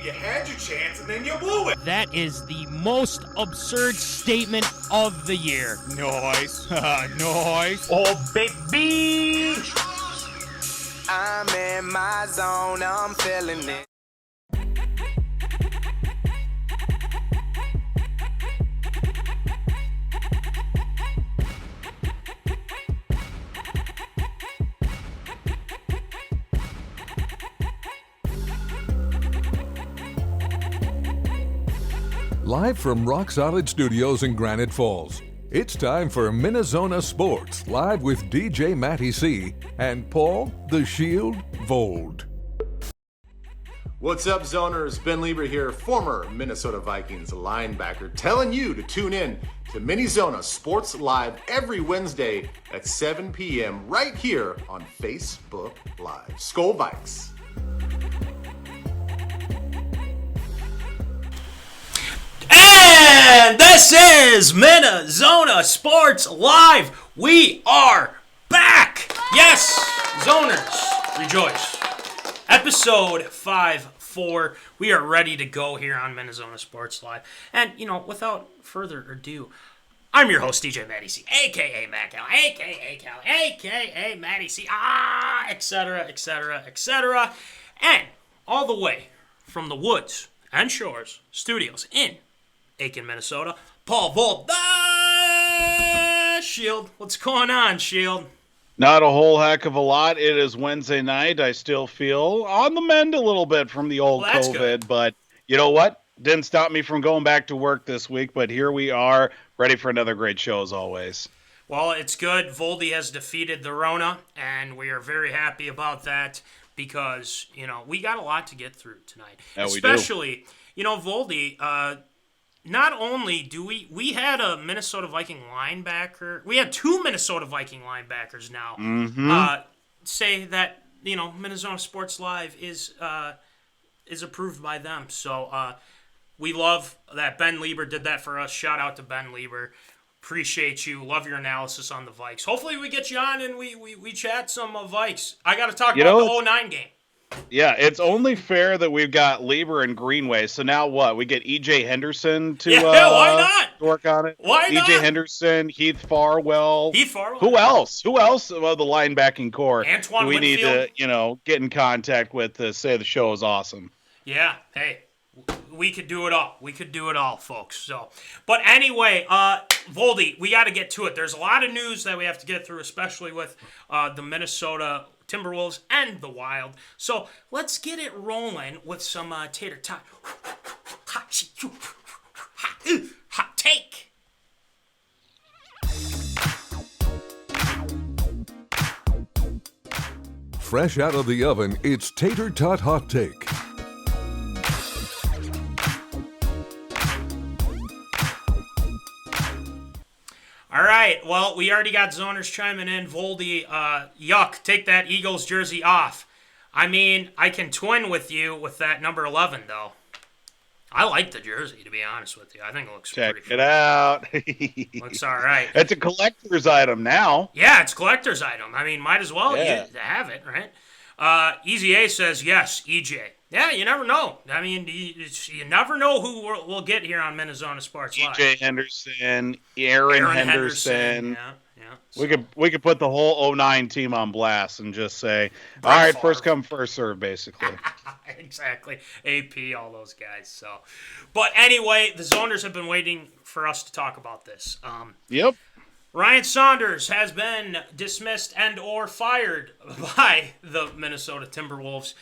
You had your chance and then you blew it. That is the most absurd statement of the year. Nice. Nice. Oh, baby. I'm in my zone, I'm feeling it. Live from Rock Solid Studios in Granite Falls, it's time for MinneZona Sports, live with DJ Matty C. and Paul the Shield Vold. What's up, Zoners? Ben Lieber here, former Minnesota Vikings linebacker, telling you to tune in to MinneZona Sports Live every Wednesday at 7 p.m. right here on Facebook Live. Skol Vikes! And this is MinneZona Sports Live. We are back. Yes, Zoners, rejoice. Episode 5-4. We are ready to go here on MinneZona Sports Live. And, without further ado, I'm your host, DJ Matty C, a.k.a. Matt Cal, a.k.a. Cal, a.k.a. Matty C, etc., etc., etc. And all the way from the woods and shores studios in Aiken, Minnesota, Paul Vold, the Shield. What's going on, Shield? Not a whole heck of a lot. It is Wednesday night. I still feel on the mend a little bit from the old COVID, good. But you know what? Didn't stop me from going back to work this week, but here we are, ready for another great show as always. Well, it's good. Voldy has defeated the Rona, and we are very happy about that because, we got a lot to get through tonight. Yeah, especially, Voldy, not only do we had a Minnesota Viking linebacker, we had two Minnesota Viking linebackers now say that, MinneZona Sports Live is approved by them. So we love that Ben Lieber did that for us. Shout out to Ben Lieber. Appreciate you. Love your analysis on the Vikes. Hopefully we get you on and we chat some Vikes. I got to talk about the 2009 game. Yeah, it's only fair that we've got Lieber and Greenway. So now what? We get E.J. Henderson to why not? Work on it. Why not? E.J. Henderson, Heath Farwell. Who else? Who else of the linebacking core Antoine do we Winfield. need to, get in contact with to say the show is awesome? Yeah, hey, we could do it all. We could do it all, folks. So, but anyway, Voldy, we got to get to it. There's a lot of news that we have to get through, especially with the Minnesota Timberwolves and the Wild. So let's get it rolling with some Tater Tot. Hot take. Fresh out of the oven, it's Tater Tot Hot Take. All right, well, we already got Zoners chiming in. Voldy, yuck, take that Eagles jersey off. I mean, I can twin with you with that number 11, though. I like the jersey, to be honest with you. I think it looks pretty Check it out. Looks all right. It's a collector's item now. Yeah, it's a collector's item. I mean, might as well have it, right? Easy A says, yes, EJ. Yeah, you never know. I mean, you never know who we'll get here on MinneZona Sports Live. E.J. Henderson, Aaron Henderson. Yeah. We could put the whole 09 team on blast and just say, all right, first come, first serve, basically. Exactly. AP, all those guys. So, but anyway, the Zoners have been waiting for us to talk about this. Yep. Ryan Saunders has been dismissed and or fired by the Minnesota Timberwolves.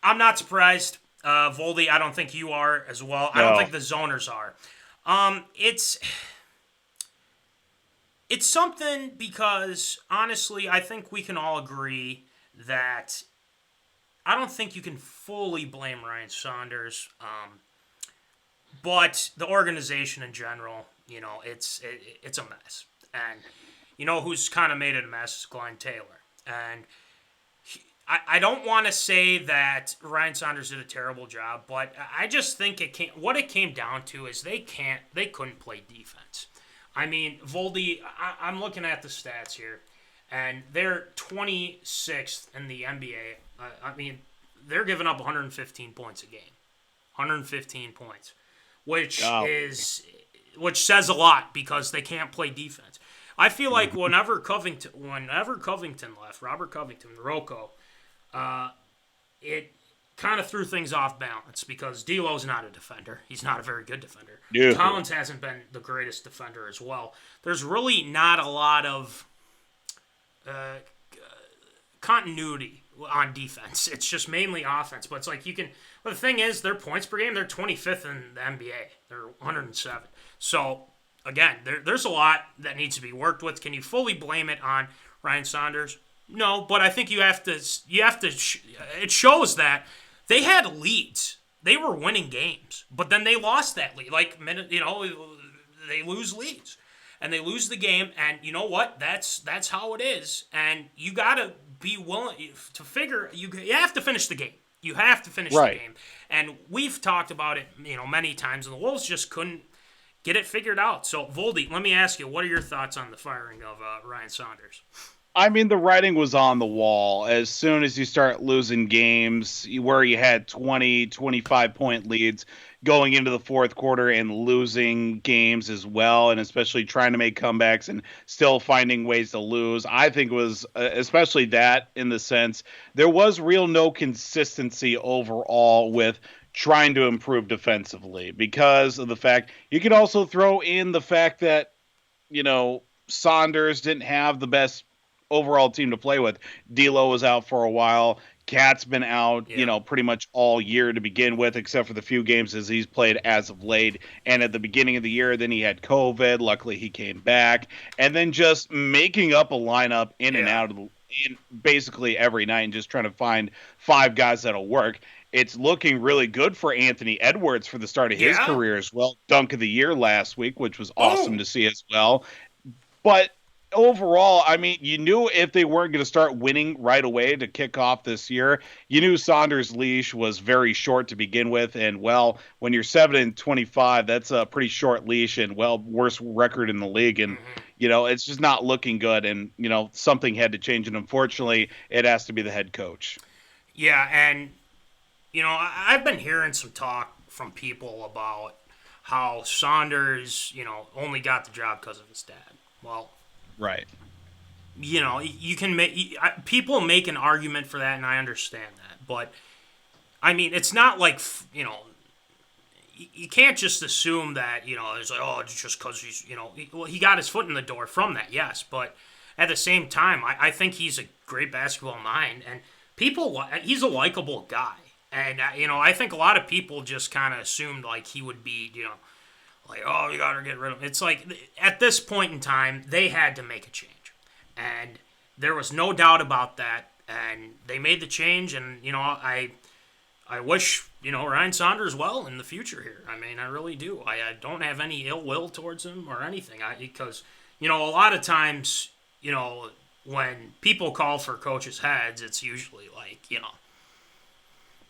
I'm not surprised, Voldy. I don't think you are as well. No. I don't think the Zoners are. It's something because, honestly, I think we can all agree that I don't think you can fully blame Ryan Saunders, but the organization in general, it's a mess. And who's kind of made it a mess is Glenn Taylor. And I don't want to say that Ryan Saunders did a terrible job, but I just think what it came down to is they couldn't play defense. I mean, Voldy, I'm looking at the stats here, and they're 26th in the NBA. I mean, they're giving up 115 points a game. 115 points, which says a lot because they can't play defense. I feel like whenever Covington left, Robert Covington, Rocco, it kind of threw things off balance because D'Lo's not a defender. He's not a very good defender. Yeah. Collins hasn't been the greatest defender as well. There's really not a lot of continuity on defense. It's just mainly offense. But it's like the thing is, their points per game, they're 25th in the NBA. They're 107. So, again, there's a lot that needs to be worked with. Can you fully blame it on Ryan Saunders? No, but I think you have to. It shows that they had leads. They were winning games, but then they lost that lead. They lose leads, and they lose the game. And you know what? That's how it is. And you gotta be willing to figure. You have to finish the game. You have to finish the game. And we've talked about it, many times. And the Wolves just couldn't get it figured out. So, Voldy, let me ask you, what are your thoughts on the firing of Ryan Saunders? I mean, the writing was on the wall. As soon as you start losing games where you had 20, 25-point leads going into the fourth quarter and losing games as well, and especially trying to make comebacks and still finding ways to lose, I think it was especially that in the sense there was real no consistency overall with trying to improve defensively because of the fact you could also throw in the fact that, Saunders didn't have the best overall team to play with. D'Lo was out for a while. Cat's been out, pretty much all year to begin with, except for the few games as he's played as of late. And at the beginning of the year, then he had COVID. Luckily, he came back. And then just making up a lineup in and out in basically every night and just trying to find 5 guys that'll work. It's looking really good for Anthony Edwards for the start of his career as well. Dunk of the year last week, which was awesome to see as well. But overall, I mean, you knew if they weren't going to start winning right away to kick off this year, you knew Saunders' leash was very short to begin with. And, when you're 7-25, that's a pretty short leash and, worst record in the league. And, it's just not looking good. And, something had to change. And unfortunately, it has to be the head coach. Yeah, and, I've been hearing some talk from people about how Saunders, only got the job because of his dad. Well, right. You can make people make an argument for that, and I understand that. But I mean, it's not like you can't just assume that it's like it's just because he's he got his foot in the door from that, yes. But at the same time, I think he's a great basketball mind, and he's a likable guy, and I think a lot of people just kind of assumed like he would be like, you got to get rid of him. It's like, at this point in time, they had to make a change. And there was no doubt about that. And they made the change. And, I wish, Ryan Saunders well in the future here. I mean, I really do. I don't have any ill will towards him or anything. Because, a lot of times, when people call for coaches' heads, it's usually like,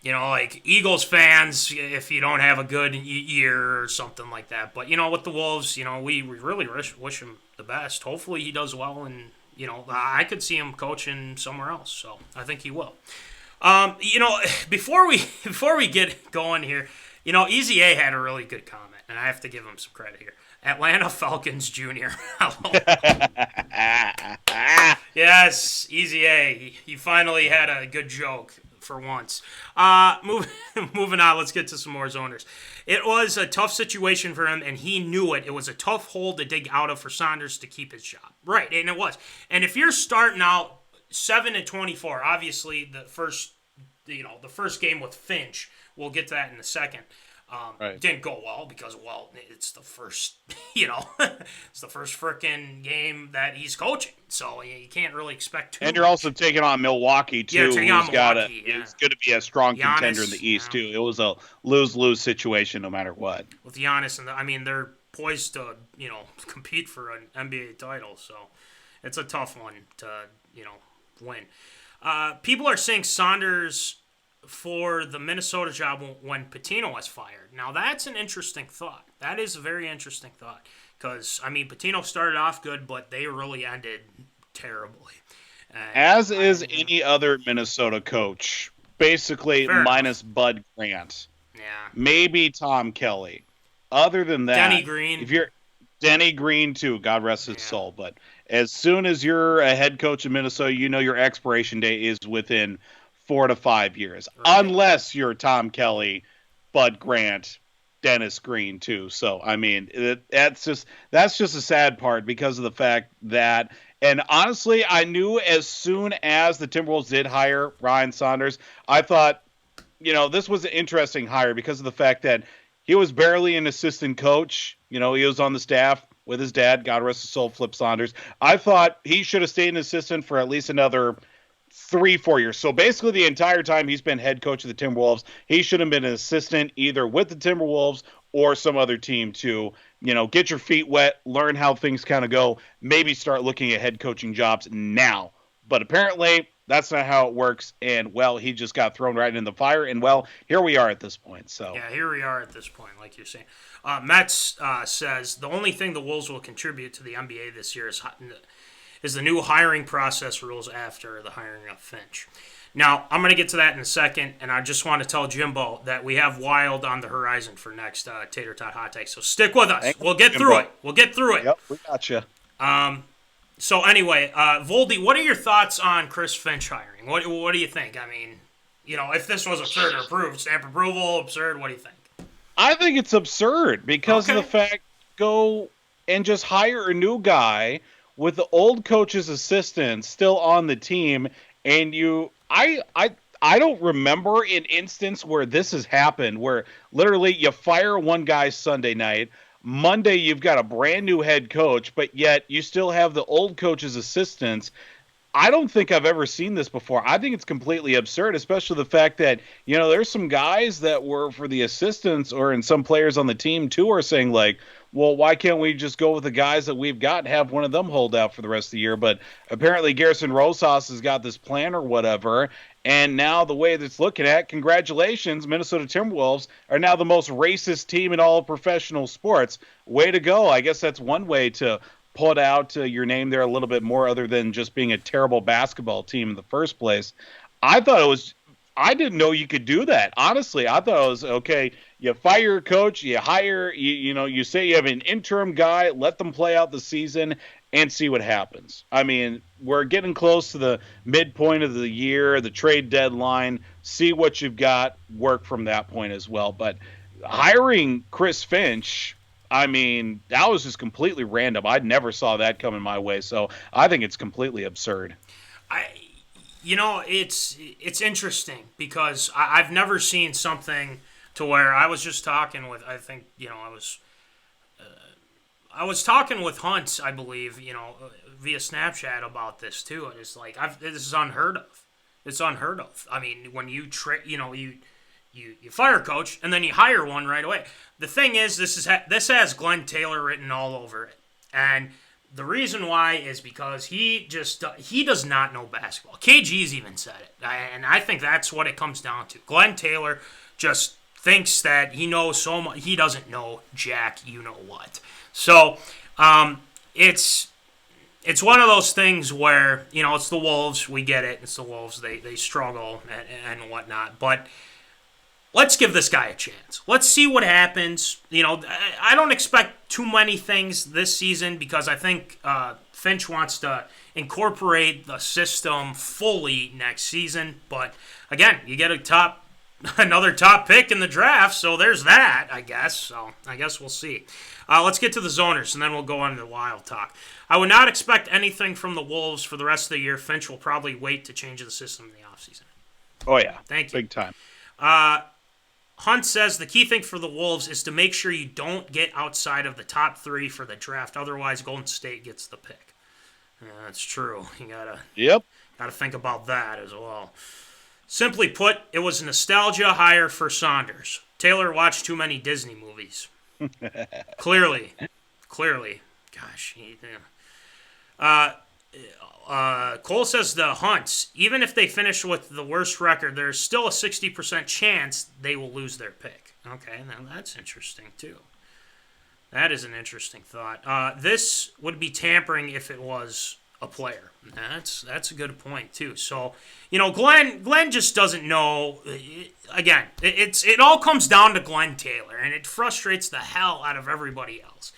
like Eagles fans, if you don't have a good year or something like that. But, with the Wolves, we really wish him the best. Hopefully he does well, and, I could see him coaching somewhere else. So I think he will. Before we get going here, Easy A had a really good comment, and I have to give him some credit here. Atlanta Falcons Jr. Yes, Easy A. He finally had a good joke. For once. Moving on, let's get to some more zoners. It was a tough situation for him, and he knew it. It was a tough hole to dig out of for Saunders to keep his job. Right, and it was. And if you're starting out 7-24, obviously the first game with Finch, we'll get to that in a second. Didn't go well because, it's the first, it's the first frickin' game that he's coaching. So you can't really expect too much. And you're also taking on Milwaukee, too. It's going to be a strong contender in the East, too. It was a lose-lose situation no matter what. With Giannis, and they're poised to, compete for an NBA title. So it's a tough one to, win. People are saying Saunders for the Minnesota job when Pitino was fired. Now, that's an interesting thought. That is a very interesting thought. Because, Pitino started off good, but they really ended terribly. As is any other Minnesota coach basically Fair minus Bud Grant. Yeah. Maybe Tom Kelly. Other than that, Denny Green. If you're Denny Green too, God rest his soul. But as soon as you're a head coach in Minnesota, you know your expiration date is within 4 to 5 years, unless you're Tom Kelly, Bud Grant, Dennis Green too. So I mean, that's just a sad part because of the fact that. And honestly, I knew as soon as the Timberwolves did hire Ryan Saunders, I thought, this was an interesting hire because of the fact that he was barely an assistant coach. He was on the staff with his dad, God rest his soul, Flip Saunders. I thought he should have stayed an assistant for at least another 3-4 years. So basically the entire time he's been head coach of the Timberwolves, he should have been an assistant either with the Timberwolves or some other team to, get your feet wet, learn how things kind of go, maybe start looking at head coaching jobs now. But apparently that's not how it works. And, he just got thrown right in the fire. And, here we are at this point. So yeah, here we are at this point, like you're saying. Metz says the only thing the Wolves will contribute to the NBA this year is the new hiring process rules after the hiring of Finch. Now, I'm going to get to that in a second, and I just want to tell Jimbo that we have Wild on the horizon for next Tater Tot Hot Take. So stick with us. We'll get through it. Yep, we got you. So anyway, Voldy, what are your thoughts on Chris Finch hiring? What do you think? I mean, if this was absurd or approved, stamp approval, absurd, what do you think? I think it's absurd because of the fact go and just hire a new guy with the old coach's assistant still on the team, and I don't remember an instance where this has happened, where literally you fire one guy Sunday night, Monday you've got a brand new head coach, but yet you still have the old coach's assistants. I don't think I've ever seen this before. I think it's completely absurd, especially the fact that, there's some guys that were for the assistants or in some players on the team too are saying like, well, why can't we just go with the guys that we've got and have one of them hold out for the rest of the year? But apparently Garrison Rosas has got this plan or whatever. And now the way that's looking at, congratulations, Minnesota Timberwolves are now the most racist team in all of professional sports. Way to go. I guess that's one way to put out your name there a little bit more other than just being a terrible basketball team in the first place. I didn't know you could do that. Honestly, I thought it was okay. You fire your coach, you hire, you say you have an interim guy, let them play out the season and see what happens. I mean, we're getting close to the midpoint of the year, the trade deadline. See what you've got, work from that point as well. But hiring Chris Finch, I mean, that was just completely random. I never saw that coming my way, so I think it's completely absurd. It's interesting because I've never seen something to where I was just talking with, I think, I was talking with Hunt, I believe, via Snapchat about this too. And it's like, this is unheard of. It's unheard of. I mean, when you fire a coach and then you hire one right away. The thing is, this has Glenn Taylor written all over it, and the reason why is because he does not know basketball. KG's even said it, and I think that's what it comes down to. Glenn Taylor just thinks that he knows so much. He doesn't know jack, what. So it's one of those things where, it's the Wolves. We get it. It's the Wolves. They struggle and whatnot. But let's give this guy a chance. Let's see what happens. I don't expect too many things this season because I think Finch wants to incorporate the system fully next season. But again, you get another top pick in the draft, so there's that, I guess. So I guess we'll see. Let's get to the Zoners, and then we'll go on to the Wild talk. I would not expect anything from the Wolves for the rest of the year. Finch will probably wait to change the system in the offseason. Oh, yeah. Thank you. Big time. Hunt says the key thing for the Wolves is to make sure you don't get outside of the top 3 for the draft. Otherwise, Golden State gets the pick. That's true. You gotta think about that as well. Simply put, it was a nostalgia hire for Saunders. Taylor watched too many Disney movies. Clearly. Gosh. Cole says the Hunts, even if they finish with the worst record, there's still a 60% chance they will lose their pick. Okay, now that's interesting too. That is an interesting thought. This would be tampering if it was a player. That's a good point too. So, Glenn just doesn't know. Again, it all comes down to Glenn Taylor, and it frustrates the hell out of everybody else.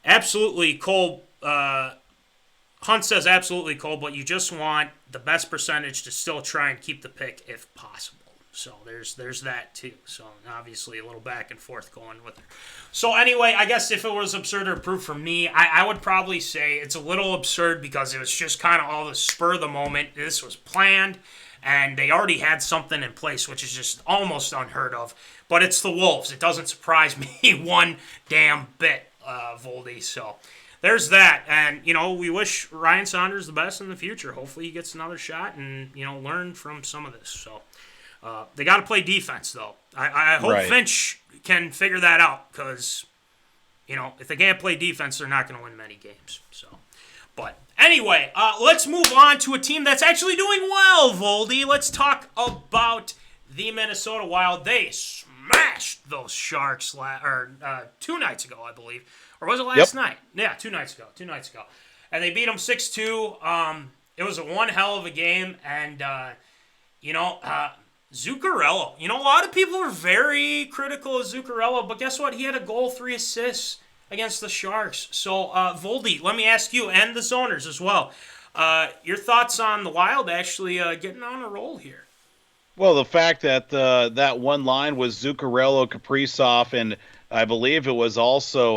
Absolutely, Cole. Hunt says absolutely, Cole, but you just want the best percentage to still try and keep the pick if possible. So there's that too. So obviously a little back and forth going with it. So anyway, I guess if it was absurd or proof for me, I would probably say it's a little absurd because it was just kind of all the spur of the moment. This was planned, and they already had something in place, which is just almost unheard of. But it's the Wolves. It doesn't surprise me one damn bit, Voldy. So there's that. And, we wish Ryan Saunders the best in the future. Hopefully he gets another shot and, learn from some of this. So they got to play defense, though. I hope Finch can figure that out because, if they can't play defense, they're not going to win many games. So, but anyway, let's move on to a team that's actually doing well, Voldy. Let's talk about the Minnesota Wild. They smashed those Sharks 2 nights ago, I believe. Or was it last night? Yeah, 2 nights ago. And they beat them 6-2. It was one hell of a game. And, Zuccarello. A lot of people are very critical of Zuccarello, but guess what? He had a goal, 3 assists against the Sharks. So, Voldy, let me ask you, and the Zoners as well, your thoughts on the Wild actually getting on a roll here? Well, the fact that that one line was Zuccarello, Kaprizov, and I believe it was also,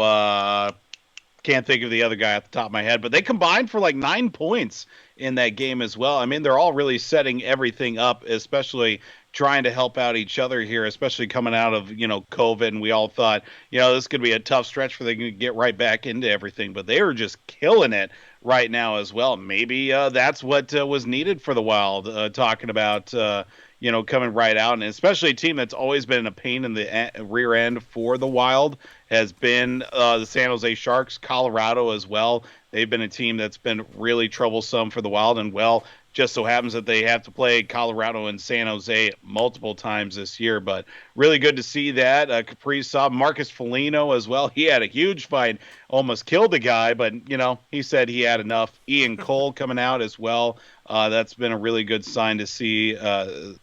can't think of the other guy off the top of my head, but they combined for like 9 points in that game as well. I mean, they're all really setting everything up, especially trying to help out each other here, especially coming out of, COVID. And we all thought, this could be a tough stretch for them to get right back into everything, but they were just killing it right now as well. Maybe that's what was needed for the Wild, talking about, coming right out, and especially a team that's always been a pain in the rear end for the Wild has been the San Jose Sharks, Colorado as well. They've been a team that's been really troublesome for the Wild, and just so happens that they have to play Colorado and San Jose multiple times this year. But really good to see that. Kaprizov, Marcus Foligno as well. He had a huge fight, almost killed the guy, but, he said he had enough. Ian Cole coming out as well. That's been a really good sign to see for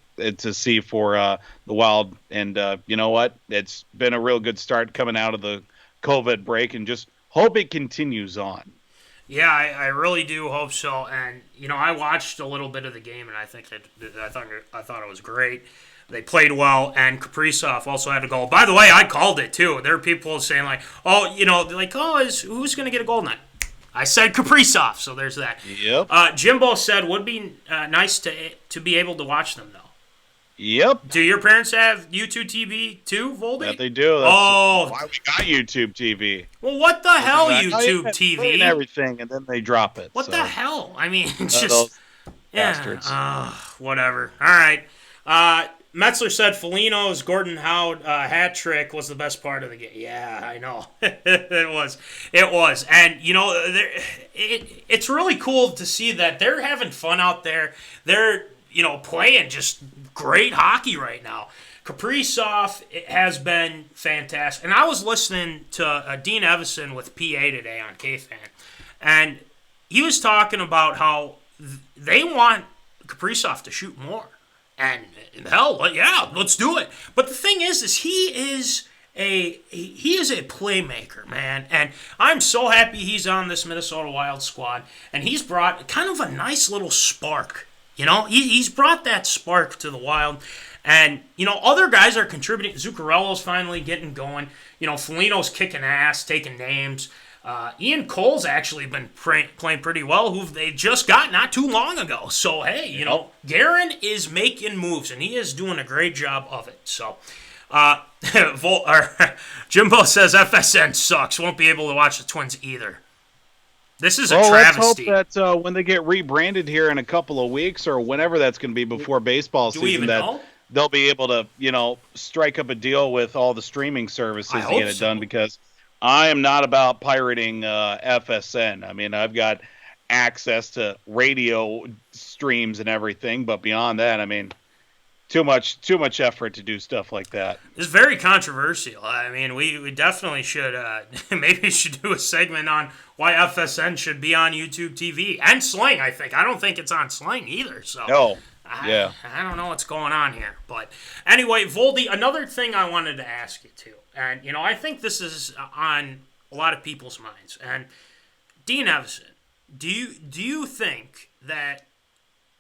the Wild. And you know what? It's been a real good start coming out of the COVID break, and just hope it continues on. Yeah, I really do hope so. And I watched a little bit of the game, and I thought it was great. They played well, and Kaprizov also had a goal. By the way, I called it too. There are people saying who's going to get a goal tonight? I said Kaprizov, so there's that. Yep. Jimbo said would be nice to be able to watch them though. Yep. Do your parents have YouTube TV too, Voldy? Yeah, they do. That's why we got YouTube TV. Well, what the hell, YouTube TV? And everything, and then they drop it. What the hell? I mean, it's just... Those bastards. Whatever. All right. Metzler said Foligno's Gordon Howe hat trick was the best part of the game. Yeah, I know. It was. And, it's really cool to see that they're having fun out there. They're, playing just great hockey right now. Kaprizov has been fantastic. And I was listening to Dean Evison with PA today on KFan, and he was talking about how they want Kaprizov to shoot more. And hell, yeah, let's do it. But the thing is he is a playmaker, man. And I'm so happy he's on this Minnesota Wild squad. And he's brought kind of a nice little spark. He's brought that spark to the Wild. And, other guys are contributing. Zuccarello's finally getting going. Foligno's kicking ass, taking names. Ian Cole's actually been playing pretty well, who they just got not too long ago. So, hey, Guerin is making moves, and he is doing a great job of it. So, Jimbo says FSN sucks. Won't be able to watch the Twins either. This is a travesty. Let's hope that when they get rebranded here in a couple of weeks or whenever that's going to be before baseball season, that they'll be able to, strike up a deal with all the streaming services to get it done, because I am not about pirating FSN. I mean, I've got access to radio streams and everything, but beyond that, I mean, too much effort to do stuff like that. It's very controversial. I mean, we definitely should maybe should do a segment on why FSN should be on YouTube TV and Sling. I don't think it's on Sling either. So No. I don't know what's going on here. But anyway, Voldy, another thing I wanted to ask you too, and I think this is on a lot of people's minds. And Dean Evison, do you think that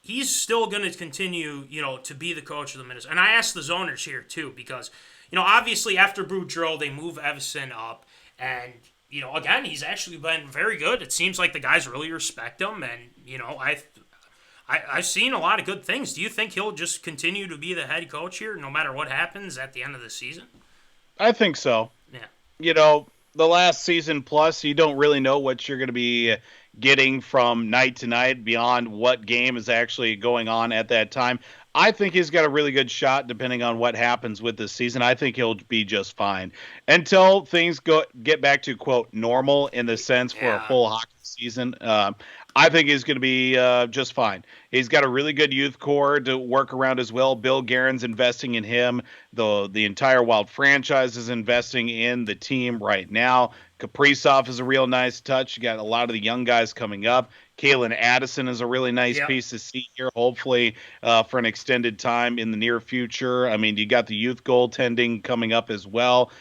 he's still going to continue, to be the coach of the Minnesota? And I asked the Zoners here, too, because, obviously after Boudreaux, they move Evison up. And, again, he's actually been very good. It seems like the guys really respect him. And, I've seen a lot of good things. Do you think he'll just continue to be the head coach here no matter what happens at the end of the season? I think so. Yeah. The last season plus, you don't really know what you're going to be getting from night to night beyond what game is actually going on at that time. I think he's got a really good shot depending on what happens with this season. I think he'll be just fine until things get back to, quote, normal in the sense for a full hockey season. I think he's going to be just fine. He's got a really good youth core to work around as well. Bill Guerin's investing in him. The entire Wild franchise is investing in the team right now. Kaprizov is a real nice touch. You got a lot of the young guys coming up. Kalen Addison is a really nice piece to see here, hopefully for an extended time in the near future. I mean, you got the youth goaltending coming up as well.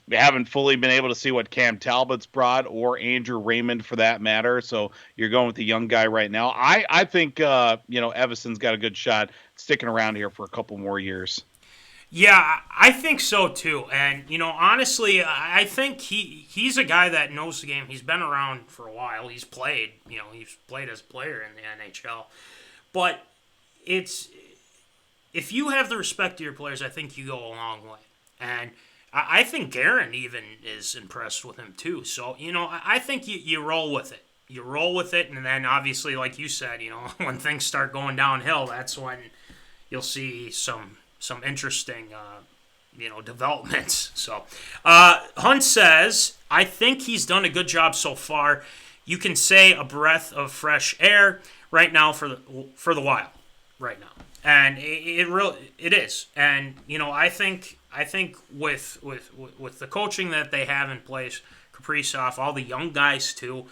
Haven't fully been able to see what Cam Talbot's brought or Andrew Raymond for that matter. So you're going with the young guy right now. I think, Evison's got a good shot sticking around here for a couple more years. Yeah, I think so too. And, honestly, I think he's a guy that knows the game. He's been around for a while. He's played, he's played as a player in the NHL. But if you have the respect of your players, I think you go a long way. And I think Guerin even is impressed with him too. So, I think you roll with it. You roll with it, and then obviously, like you said, when things start going downhill, that's when you'll see some interesting, developments. So, Hunt says, I think he's done a good job so far. You can say a breath of fresh air right now for the Wild right now, and it is. And I think with the coaching that they have in place, Kaprizov, all the young guys too.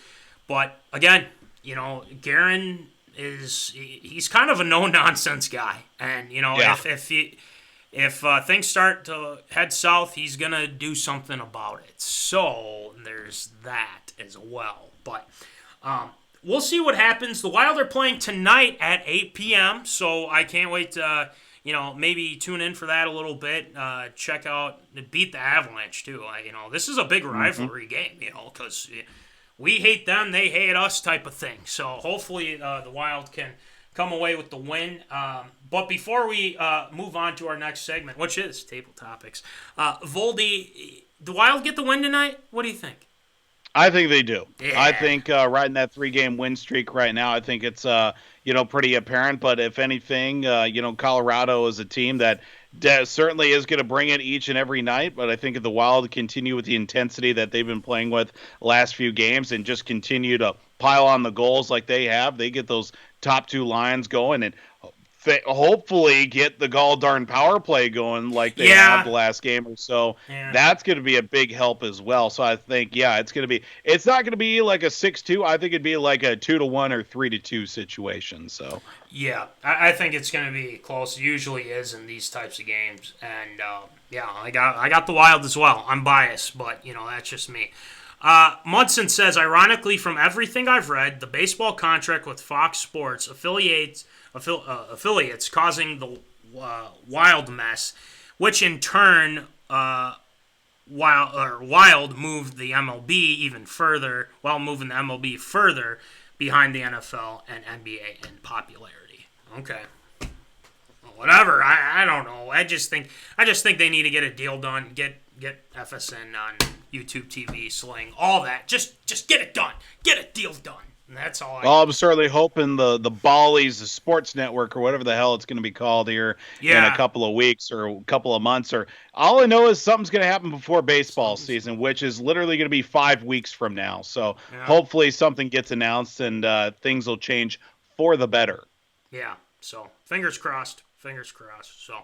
But again, Guerin he's kind of a no-nonsense guy. And, if things start to head south, he's going to do something about it. So there's that as well. But we'll see what happens. The Wild are playing tonight at 8 p.m., so I can't wait to, maybe tune in for that a little bit. Check out, beat the Avalanche, too. This is a big rivalry game, because we hate them, they hate us type of thing. So hopefully the Wild can come away with the win. But before we move on to our next segment, which is Table Topics, Voldy, the Wild get the win tonight? What do you think? I think they do. Yeah. I think riding that 3-game win streak right now, I think it's pretty apparent. But if anything, Colorado is a team that certainly is going to bring it each and every night. But I think if the Wild continue with the intensity that they've been playing with last few games and just continue to pile on the goals like they have, they get those top two lines going and hopefully get the gall darn power play going like they have the last game or so. Yeah. That's going to be a big help as well. So I think, it's not going to be like a 6-2. I think it'd be like a 2-1 or 3-2 situation. So yeah, I think it's going to be close. It usually is in these types of games. And I got the Wild as well. I'm biased, but that's just me. Mudson says, ironically, from everything I've read, the baseball contract with Fox Sports affiliates causing the Wild mess, which in turn Wild moved the MLB even further, while moving the MLB further behind the NFL and NBA in popularity. Okay. Whatever. I don't know. I just think they need to get a deal done. Get FSN on YouTube TV, Sling, all that. Just get it done. Get a deal done. And that's all. I'm certainly hoping the Ballies, the sports network, or whatever the hell it's going to be called here in a couple of weeks or a couple of months. Or all I know is something's going to happen before baseball season, which is literally going to be 5 weeks from now. So hopefully something gets announced and things will change for the better. Yeah. So fingers crossed. Fingers crossed. So,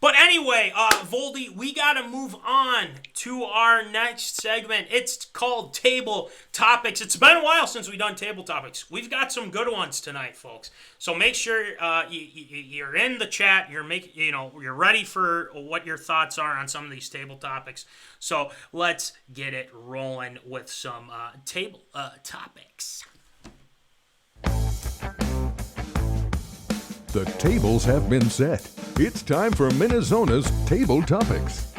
but anyway, Voldy, we got to move on to our next segment. It's called Table Topics. It's been a while since we've done Table Topics. We've got some good ones tonight, folks. So make sure you're in the chat. You're ready for what your thoughts are on some of these table topics. So let's get it rolling with some table topics. The tables have been set. It's time for MinneZona's Table Topics.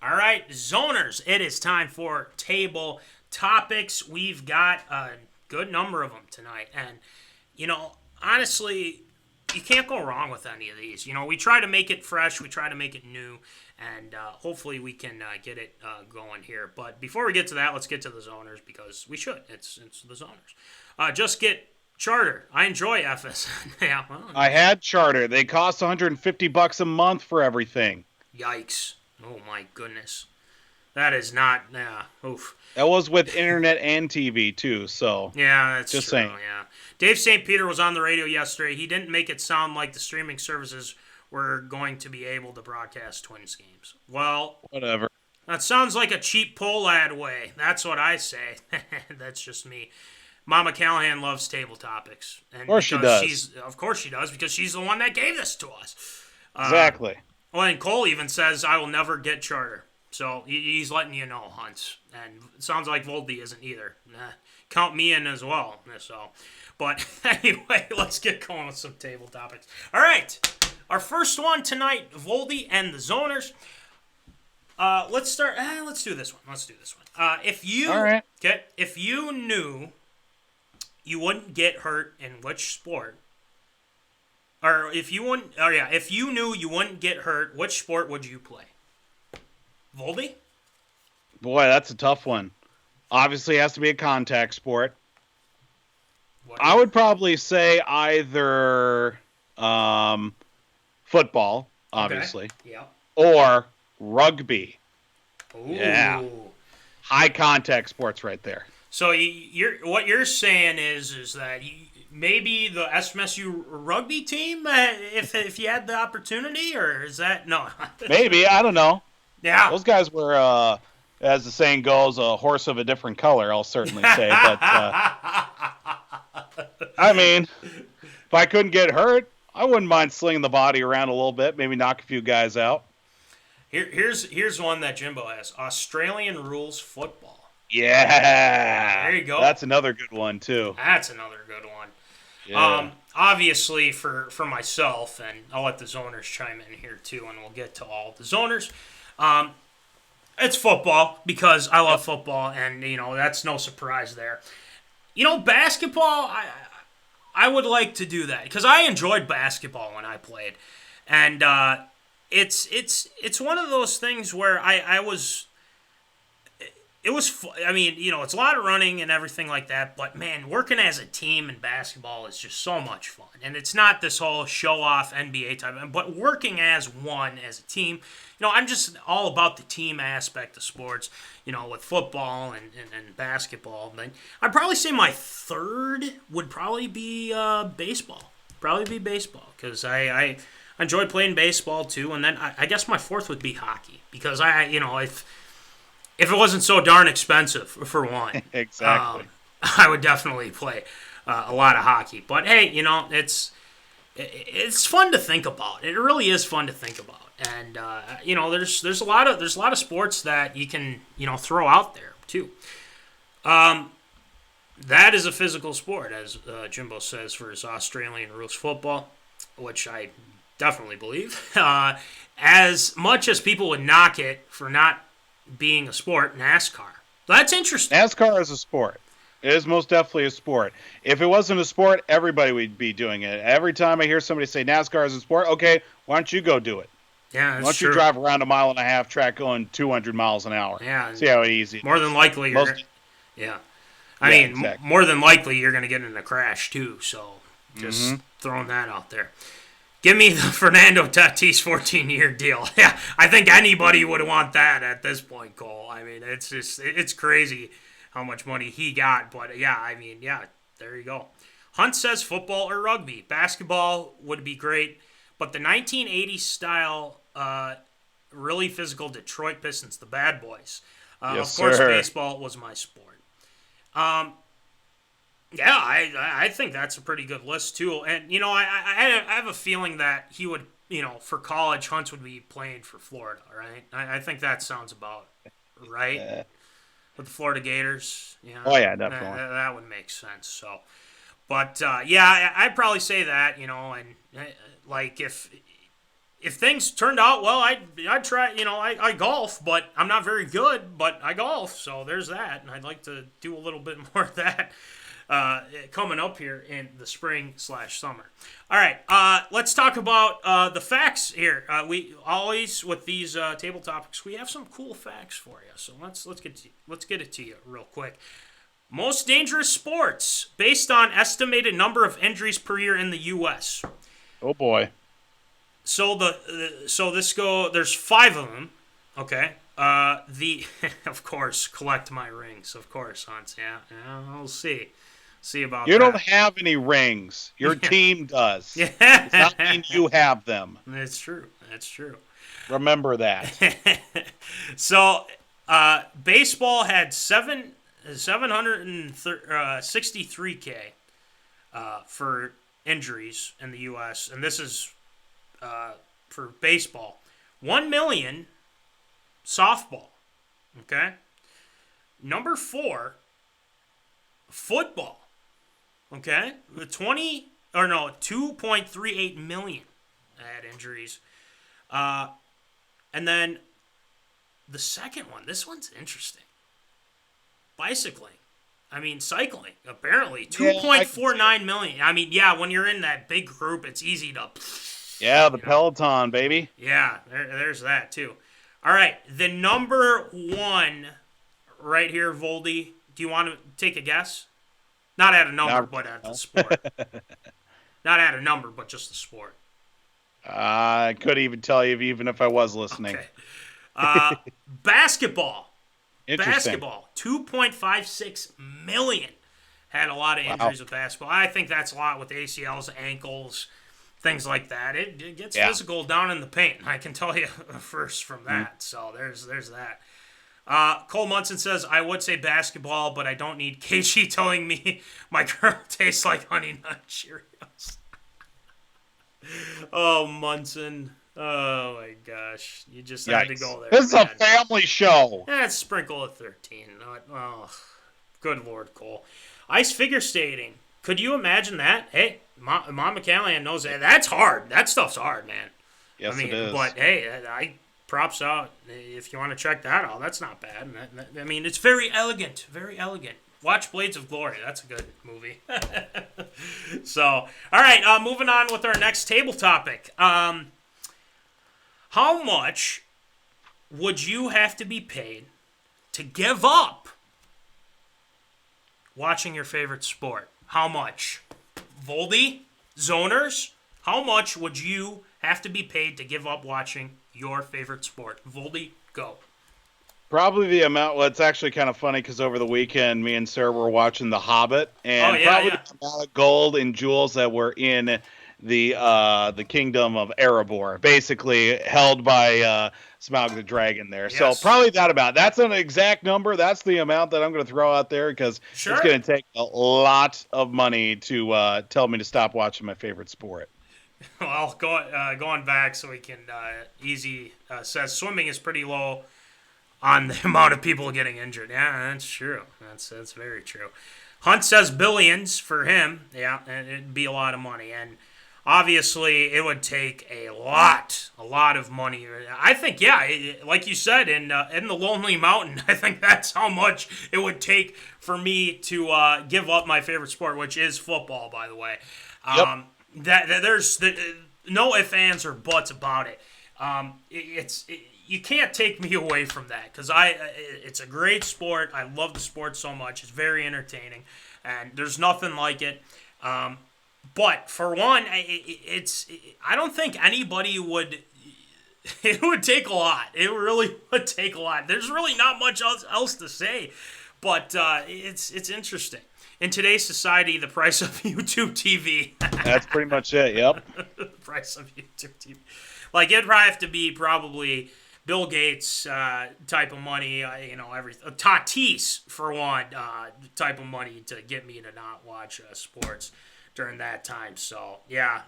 All right, Zoners, it is time for Table Topics. We've got a good number of them tonight. And, honestly, you can't go wrong with any of these. We try to make it fresh. We try to make it new. And hopefully we can get it going here. But before we get to that, let's get to the Zoners because we should. It's the Zoners. Just get Charter. I enjoy FSN. Yeah, well, I had Charter. They cost $150 a month for everything. Yikes. Oh, my goodness. That is not, oof. That was with internet and TV, too, so. Yeah, that's just true, saying. Yeah. Dave St. Peter was on the radio yesterday. He didn't make it sound like the streaming services were going to be able to broadcast Twins games. Well, whatever. That sounds like a cheap poll ad way. That's what I say. That's just me. Mama Callahan loves table topics. And of course she does. Of course she does, because she's the one that gave this to us. Exactly. Well, and Cole even says, I will never get Charter. So he's letting you know, Hunts. And it sounds like Voldy isn't either. Count me in as well. So, but anyway, let's get going with some table topics. All right. Our first one tonight, Voldy and the Zoners. Let's start. Let's do this one. If you knew you wouldn't get hurt in which sport, if you knew you wouldn't get hurt, which sport would you play? Voldy? Boy, that's a tough one. Obviously, it has to be a contact sport. I would probably say either football, obviously, or rugby. Ooh. Yeah, high contact sports right there. So what you're saying is that maybe the SMSU rugby team, if you had the opportunity, or is that no? Maybe, I don't know. Yeah, those guys were, as the saying goes, a horse of a different color. I'll certainly say, but I mean, if I couldn't get hurt, I wouldn't mind slinging the body around a little bit, maybe knock a few guys out. Here's one that Jimbo has: Australian rules football. Yeah. There you go. That's another good one, too. That's another good one. Yeah. Obviously, for myself, and I'll let the Zoners chime in here, too, and we'll get to all the Zoners. It's football, because I love football, and, that's no surprise there. Basketball, I would like to do that, because I enjoyed basketball when I played. And it's one of those things where it was, it's a lot of running and everything like that, but, man, working as a team in basketball is just so much fun. And it's not this whole show-off NBA type, but working as one, as a team. I'm just all about the team aspect of sports, with football and basketball. But I'd probably say my third would probably be baseball. Because I enjoyed playing baseball, too. And then I guess my fourth would be hockey, because if it wasn't so darn expensive, for one. Exactly. I would definitely play a lot of hockey. But, hey, it's fun to think about. It really is fun to think about. And, there's a lot of sports that you can, throw out there, too. That is a physical sport, as Jimbo says, for his Australian rules football, which I definitely believe. As much as people would knock it for not being a sport, NASCAR. That's interesting. NASCAR is a sport. It is most definitely a sport. If it wasn't a sport, everybody would be doing it. Every time I hear somebody say NASCAR is a sport, okay, why don't you go do it? Yeah, that's why don't true. you drive around a 1.5 mile track going 200 miles an hour? Yeah. See how easy it more is. than likely you're exactly. More than likely you're going to get in a crash too, so just throwing that out there. Give me the Fernando Tatis 14-year deal. Yeah, I think anybody would want that at this point, Cole. I mean, it's crazy how much money he got. But, there you go. Hunt says football or rugby. Basketball would be great, but the 1980s style, really physical Detroit Pistons, the bad boys. Yes, of course, sir. baseball was my sport. Yeah, I think that's a pretty good list, too. And, I have a feeling that he would, for college, Hunt would be playing for Florida, right? I think that sounds about right. With the Florida Gators. Oh, yeah, definitely. That would make sense. So, but, I'd probably say that, and, like, if things turned out well, I'd try, I golf, but I'm not very good, but I golf, so there's that, and I'd like to do a little bit more of that coming up here in the spring/summer. All right, let's talk about the facts here. We always, with these table topics, we have some cool facts for you, so let's get it to you real quick. Most dangerous sports based on estimated number of injuries per year in the U.S. Oh, boy. So there's 5 of them, okay? Of course, collect my rings, of course, Hunt. Yeah, we'll see about that. You don't have any rings. Your team does. Yeah. Does not mean you have them. That's true. Remember that. So, baseball had 763K for injuries in the U.S., and this is for baseball. 1 million softball. Okay. Number 4, football. Okay. 2.38 million had injuries. And then the second one, this one's interesting. Bicycling. Cycling, apparently. 2.49 million. When you're in that big group, it's easy to... Yeah, the Peloton, baby. Yeah, there's that, too. All right, the number 1 right here, Voldy. Do you want to take a guess? Not at a number, but at the sport. Not at a number, but just the sport. I could even tell you even if I was listening. Okay. Basketball. Interesting. Basketball. 2.56 million had a lot of injuries with basketball. I think that's a lot with ACLs, ankles, things like that. It gets physical down in the paint. I can tell you first from that. So there's that. Cole Munson says, I would say basketball, but I don't need KG telling me my girl tastes like Honey Nut Cheerios. Oh, Munson. Oh, my gosh. You just had to go there. This is a family show. That's sprinkle of 13. Oh, good Lord, Cole. Ice figure skating. Could you imagine that? Hey, Mom McCallan knows that. That's hard. That stuff's hard, man. Yes, it is. But, hey, props out. If you want to check that out, that's not bad. It's very elegant. Very elegant. Watch Blades of Glory. That's a good movie. So, all right, moving on with our next table topic. How much would you have to be paid to give up watching your favorite sport? How much? Voldy? Zoners? How much would you have to be paid to give up watching your favorite sport? Voldy, go. Probably the amount. Well, it's actually kind of funny because over the weekend, me and Sarah were watching The Hobbit, and the amount of gold and jewels that were in the kingdom of Erebor, basically held by Smaug the Dragon there. Yes. So probably that amount. That's an exact number. That's the amount that I'm going to throw out there because it's going to take a lot of money to tell me to stop watching my favorite sport. Well, going back so we can easy says swimming is pretty low on the amount of people getting injured. Yeah, that's true. That's very true. Hunt says billions for him. Yeah, and it'd be a lot of money. And obviously, it would take a lot of money. I think, like you said, in the Lonely Mountain, I think that's how much it would take for me to give up my favorite sport, which is football, by the way. There's no ifs, ands, or buts about it. You can't take me away from that because it's a great sport. I love the sport so much. It's very entertaining, and there's nothing like it. But for one, I don't think anybody would. It would take a lot. It really would take a lot. There's really not much else to say, but it's interesting. in today's society, the price of YouTube TV. That's pretty much it. Yep. The price of YouTube TV. Like, it'd probably have to be probably Bill Gates type of money, Tatis, for one, type of money to get me to not watch sports during that time. So, yeah,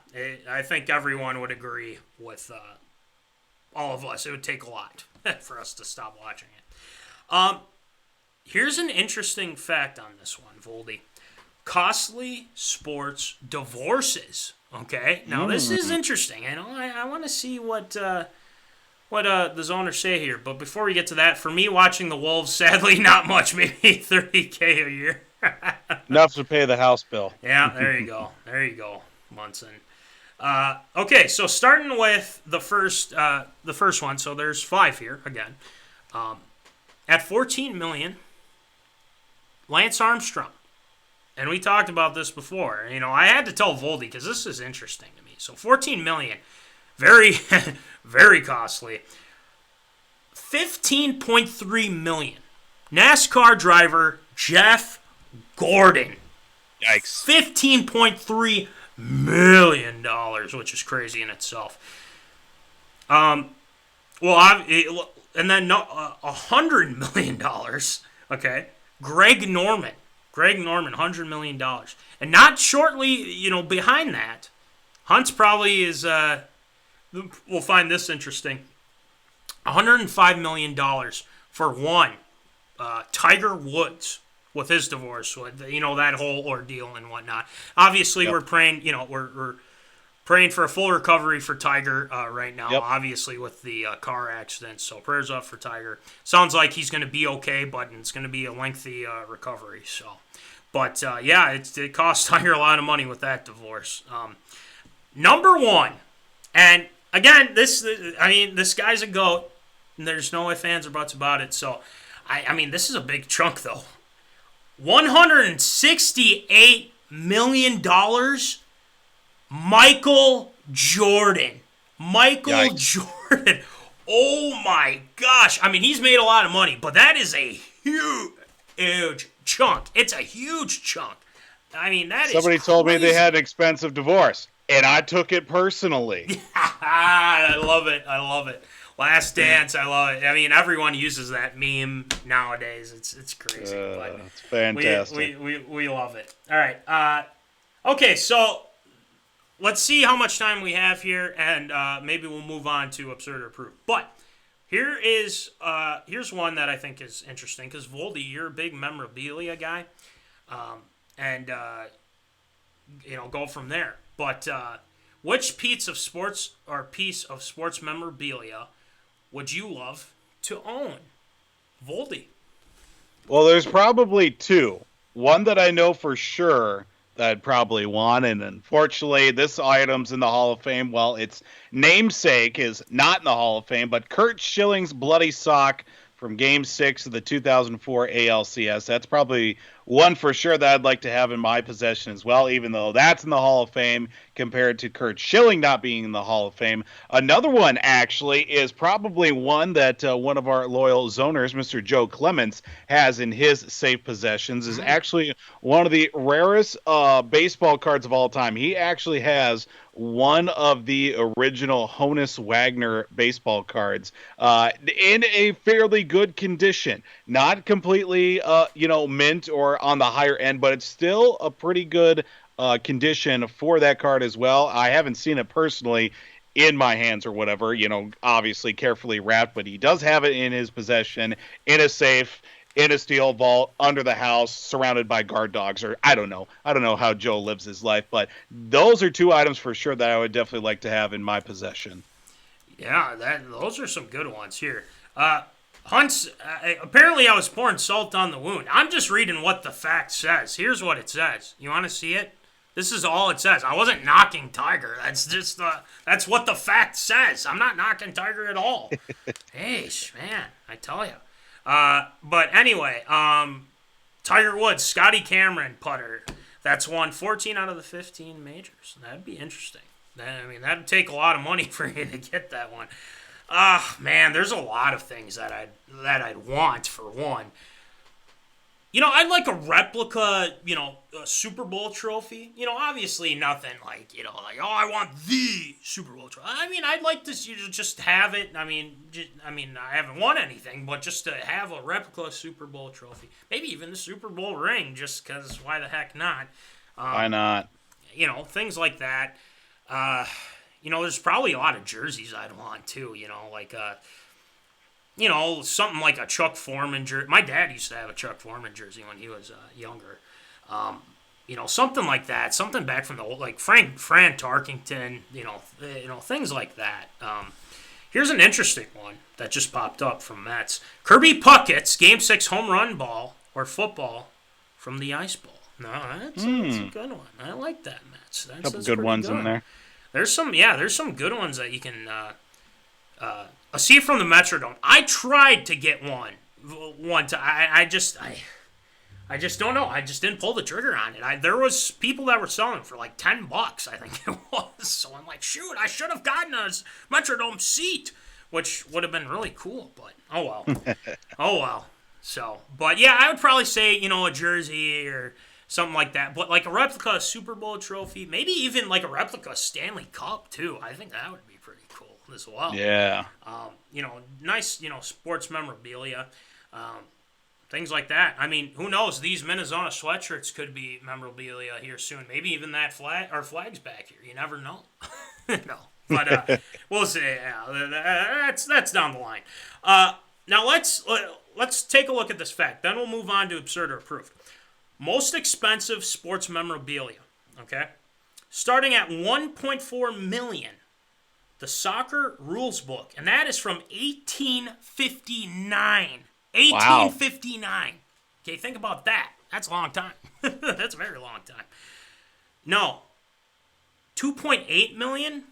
I think everyone would agree with all of us. It would take a lot for us to stop watching it. Here's an interesting fact on this one, Voldy. Costly sports divorces. Okay, now this is interesting. I want to see what the zoners say here. But before we get to that, for me watching the Wolves, sadly not much, maybe $30K a year. Enough to pay the house bill. Yeah, there you go, Munson. Okay, so starting with the first one. So there's 5 here again. At $14 million, Lance Armstrong. And we talked about this before. I had to tell Voldy because this is interesting to me. So $14 million, very, very costly. $15.3 million. NASCAR driver Jeff Gordon. Yikes. $15.3 million, which is crazy in itself. And then $100 million. Okay, Greg Norman, $100 million. And not shortly, behind that, Hunt's probably is, we'll find this interesting, $105 million for one, Tiger Woods with his divorce, with, that whole ordeal and whatnot. Obviously, Yep. we're praying, we're praying for a full recovery for Tiger right now, Yep. obviously, with the car accident. So prayers up for Tiger. Sounds like he's going to be okay, but it's going to be a lengthy recovery. So, but it cost Tiger a lot of money with that divorce. Number one, and again, this guy's a GOAT, and there's no ifs, ands, or buts about it. So, this is a big chunk, though. $168 million. Michael Jordan. Jordan. Oh my gosh. He's made a lot of money, but that is a huge chunk. It's a huge chunk. Somebody told me they had an expensive divorce, and I took it personally. I love it. Last Dance, I love it. Everyone uses that meme nowadays. It's crazy. But it's fantastic. We love it. All right. Okay, so let's see how much time we have here, and maybe we'll move on to Absurd or Approved. But here's one that I think is interesting, because Voldy, you're a big memorabilia guy, and go from there. But which piece of sports memorabilia would you love to own? Voldy. Well, there's probably 2. One that I know for sure that I'd probably want, and unfortunately, this item's in the Hall of Fame. Well, its namesake is not in the Hall of Fame, but Curt Schilling's bloody sock from Game 6 of the 2004 ALCS. That's probably one for sure that I'd like to have in my possession as well, even though that's in the Hall of Fame compared to Curt Schilling not being in the Hall of Fame. Another one, actually, is probably one that one of our loyal zoners, Mr. Joe Clements, has in his safe possessions, is actually one of the rarest baseball cards of all time. He actually has one of the original Honus Wagner baseball cards in a fairly good condition. Not completely, mint or on the higher end, but it's still a pretty good condition for that card as well. I haven't seen it personally in my hands or whatever, obviously carefully wrapped, but he does have it in his possession, in a safe, in a steel vault, under the house, surrounded by guard dogs, or I don't know how Joe lives his life, but those are 2 items for sure that I would definitely like to have in my possession. Yeah, those are some good ones here. Hunt's, apparently I was pouring salt on the wound. I'm just reading what the fact says. Here's what it says. You want to see it? This is all it says. I wasn't knocking Tiger. That's just, that's what the fact says. I'm not knocking Tiger at all. Hey, man, I tell you. But anyway, Tiger Woods, Scotty Cameron putter. That's won 14 out of the 15 majors. That'd be interesting. That'd take a lot of money for you to get that one. Man, there's a lot of things that I'd want for one. I'd like a replica, a Super Bowl trophy. Obviously nothing like, oh, I want the Super Bowl trophy. I mean, I'd like to just have it. I mean, I haven't won anything, but just to have a replica Super Bowl trophy. Maybe even the Super Bowl ring, just because why the heck not? Why not? Things like that. There's probably a lot of jerseys I'd want, too, like something like a Chuck Foreman jersey. My dad used to have a Chuck Foreman jersey when he was younger. Something like that. Something back from the old, like Fran Tarkington. Things like that. Here's an interesting one that just popped up from Mets. Kirby Puckett's Game 6 home run ball or football from the Ice Bowl. No, that's a good one. I like that, Mets. Couple good ones in there. There's some good ones that you can see from the Metrodome. I tried to get one time. I just don't know. I just didn't pull the trigger on it. There was people that were selling for like $10, I think it was. So I'm like, shoot, I should have gotten a Metrodome seat, which would have been really cool. But oh well, oh well. So, but yeah, I would probably say a jersey or something like that. But like a replica Super Bowl trophy, maybe even like a replica Stanley Cup too. I think that would be pretty cool as well. Yeah. Nice, sports memorabilia. Things like that. I mean, who knows? These MinneZona sweatshirts could be memorabilia here soon. Maybe even that flag's back here. You never know. No. But we'll see. Yeah, that's down the line. Now let's take a look at this fact. Then we'll move on to absurd or approved. Most expensive sports memorabilia. Okay, starting at $1.4 million. The soccer rules book, and that is from 1859. 1859. Wow. Okay, think about that. That's a long time. That's a very long time. No. $2.8 million.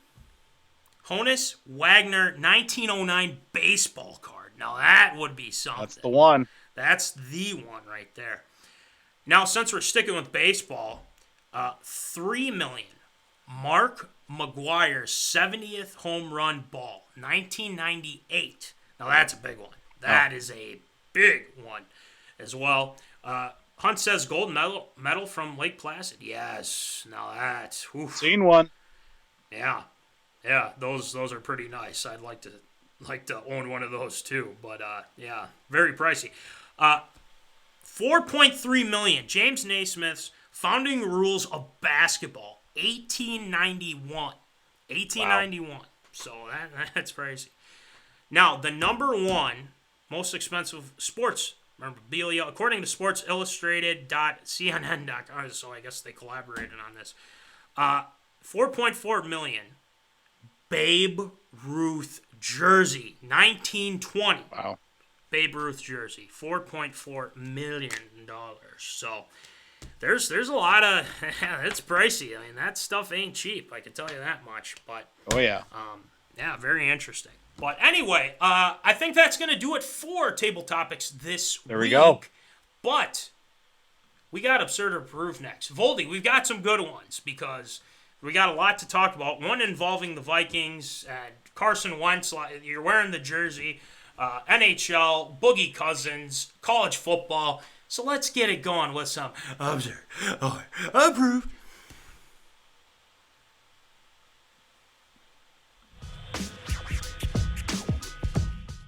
Honus Wagner 1909 baseball card. Now that would be something. That's the one. That's the one right there. Now, since we're sticking with baseball, $3 million. Mark McGwire's 70th home run ball, 1998. Now that's a big one. That is a big one as well. Hunt says gold medal from Lake Placid. Yes. Now that's seen one. Yeah. Those are pretty nice. I'd like to own one of those too. But yeah, very pricey. $4.3 million. James Naismith's Founding Rules of Basketball, 1891. 1891. Wow. So that's crazy. Now, the number one most expensive sports memorabilia, according to sportsillustrated.cnn.com, so I guess they collaborated on this, $4.4 million, Babe Ruth jersey, 1920. Wow. Babe Ruth jersey, $4.4 million. So there's a lot of, it's pricey. I mean, that stuff ain't cheap, I can tell you that much. But oh yeah. Yeah, very interesting. But anyway, I think that's going to do it for Table Topics this week. There we go. But we got Absurd or Approved next. Voldy, we've got some good ones because we got a lot to talk about. One involving the Vikings, Carson Wentz, you're wearing the jersey, NHL, Boogie Cousins, college football. So let's get it going with some Absurd or Approved.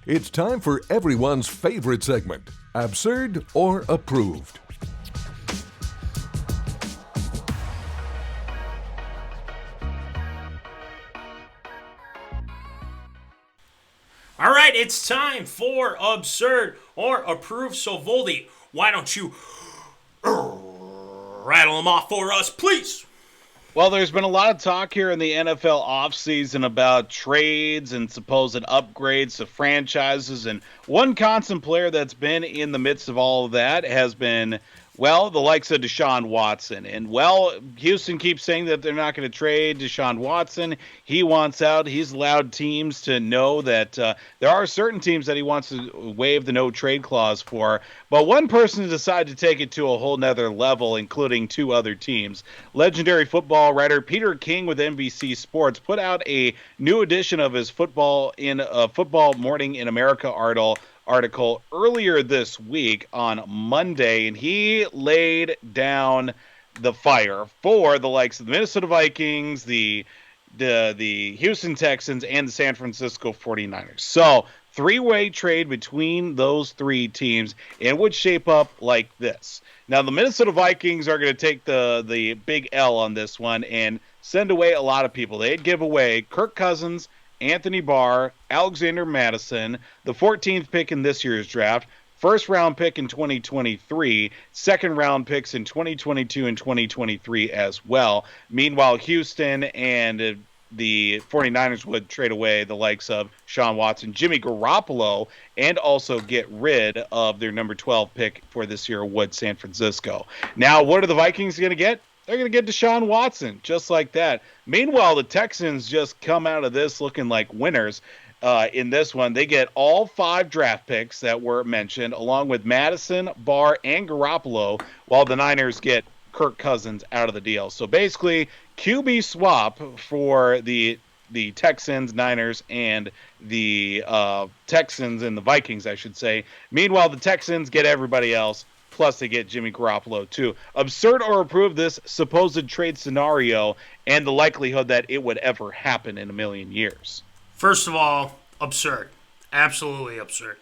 It's time for everyone's favorite segment, Absurd or Approved. All right, it's time for Absurd or Approved. So, Voldy, why don't you rattle them off for us, please? Well, there's been a lot of talk here in the NFL offseason about trades and supposed upgrades to franchises. And one constant player that's been in the midst of all of that has been, well, the likes of Deshaun Watson. And, well, Houston keeps saying that they're not going to trade Deshaun Watson. He wants out. He's allowed teams to know that there are certain teams that he wants to waive the no-trade clause for. But one person decided to take it to a whole nother level, including two other teams. Legendary football writer Peter King with NBC Sports put out a new edition of his Football Morning in America article earlier this week on Monday, and he laid down the fire for the likes of the Minnesota Vikings, the Houston Texans, and the San Francisco 49ers. So, three-way trade between those three teams, and would shape up like this. Now, the Minnesota Vikings are going to take the big L on this one and send away a lot of people. They'd give away Kirk Cousins, Anthony Barr, Alexander Madison, the 14th pick in this year's draft, first-round pick in 2023, second-round picks in 2022 and 2023 as well. Meanwhile, Houston and the 49ers would trade away the likes of Sean Watson, Jimmy Garoppolo, and also get rid of their number 12 pick for this year, would San Francisco. Now, what are the Vikings going to get? They're going to get Deshaun Watson, just like that. Meanwhile, the Texans just come out of this looking like winners. In this one, they get all 5 draft picks that were mentioned, along with Madison, Barr, and Garoppolo, while the Niners get Kirk Cousins out of the deal. So basically, QB swap for the Texans, Niners, and the Texans and the Vikings, I should say. Meanwhile, the Texans get everybody else, plus they get Jimmy Garoppolo too. Absurd or approve this supposed trade scenario and the likelihood that it would ever happen in a million years? First of all, absurd. Absolutely absurd.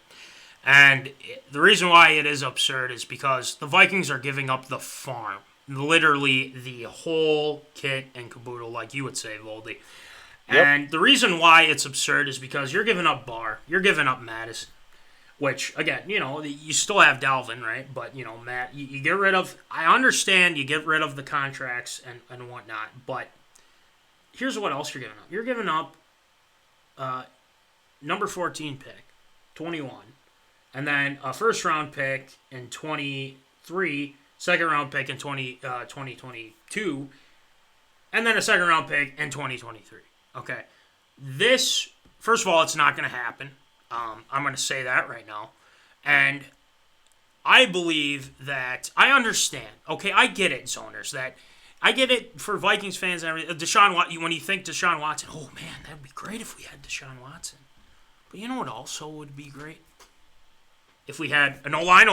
And the reason why it is absurd is because the Vikings are giving up the farm. Literally the whole kit and caboodle, like you would say, Voldy. Yep. And the reason why it's absurd is because you're giving up Barr, you're giving up Madison, which, again, you still have Dalvin, right? But, Matt, you get rid of, I understand you get rid of the contracts and whatnot, but here's what else you're giving up. You're giving up number 14 pick, 21, and then a first-round pick in 23, second-round pick in 2022, and then a second-round pick in 2023. Okay. This, first of all, it's not going to happen. I'm going to say that right now. And I believe that, I understand. Okay, I get it, Zoners, that I get it for Vikings fans and everything. When you think Deshaun Watson, oh man, that would be great if we had Deshaun Watson. But you know what also would be great? If we had an O-line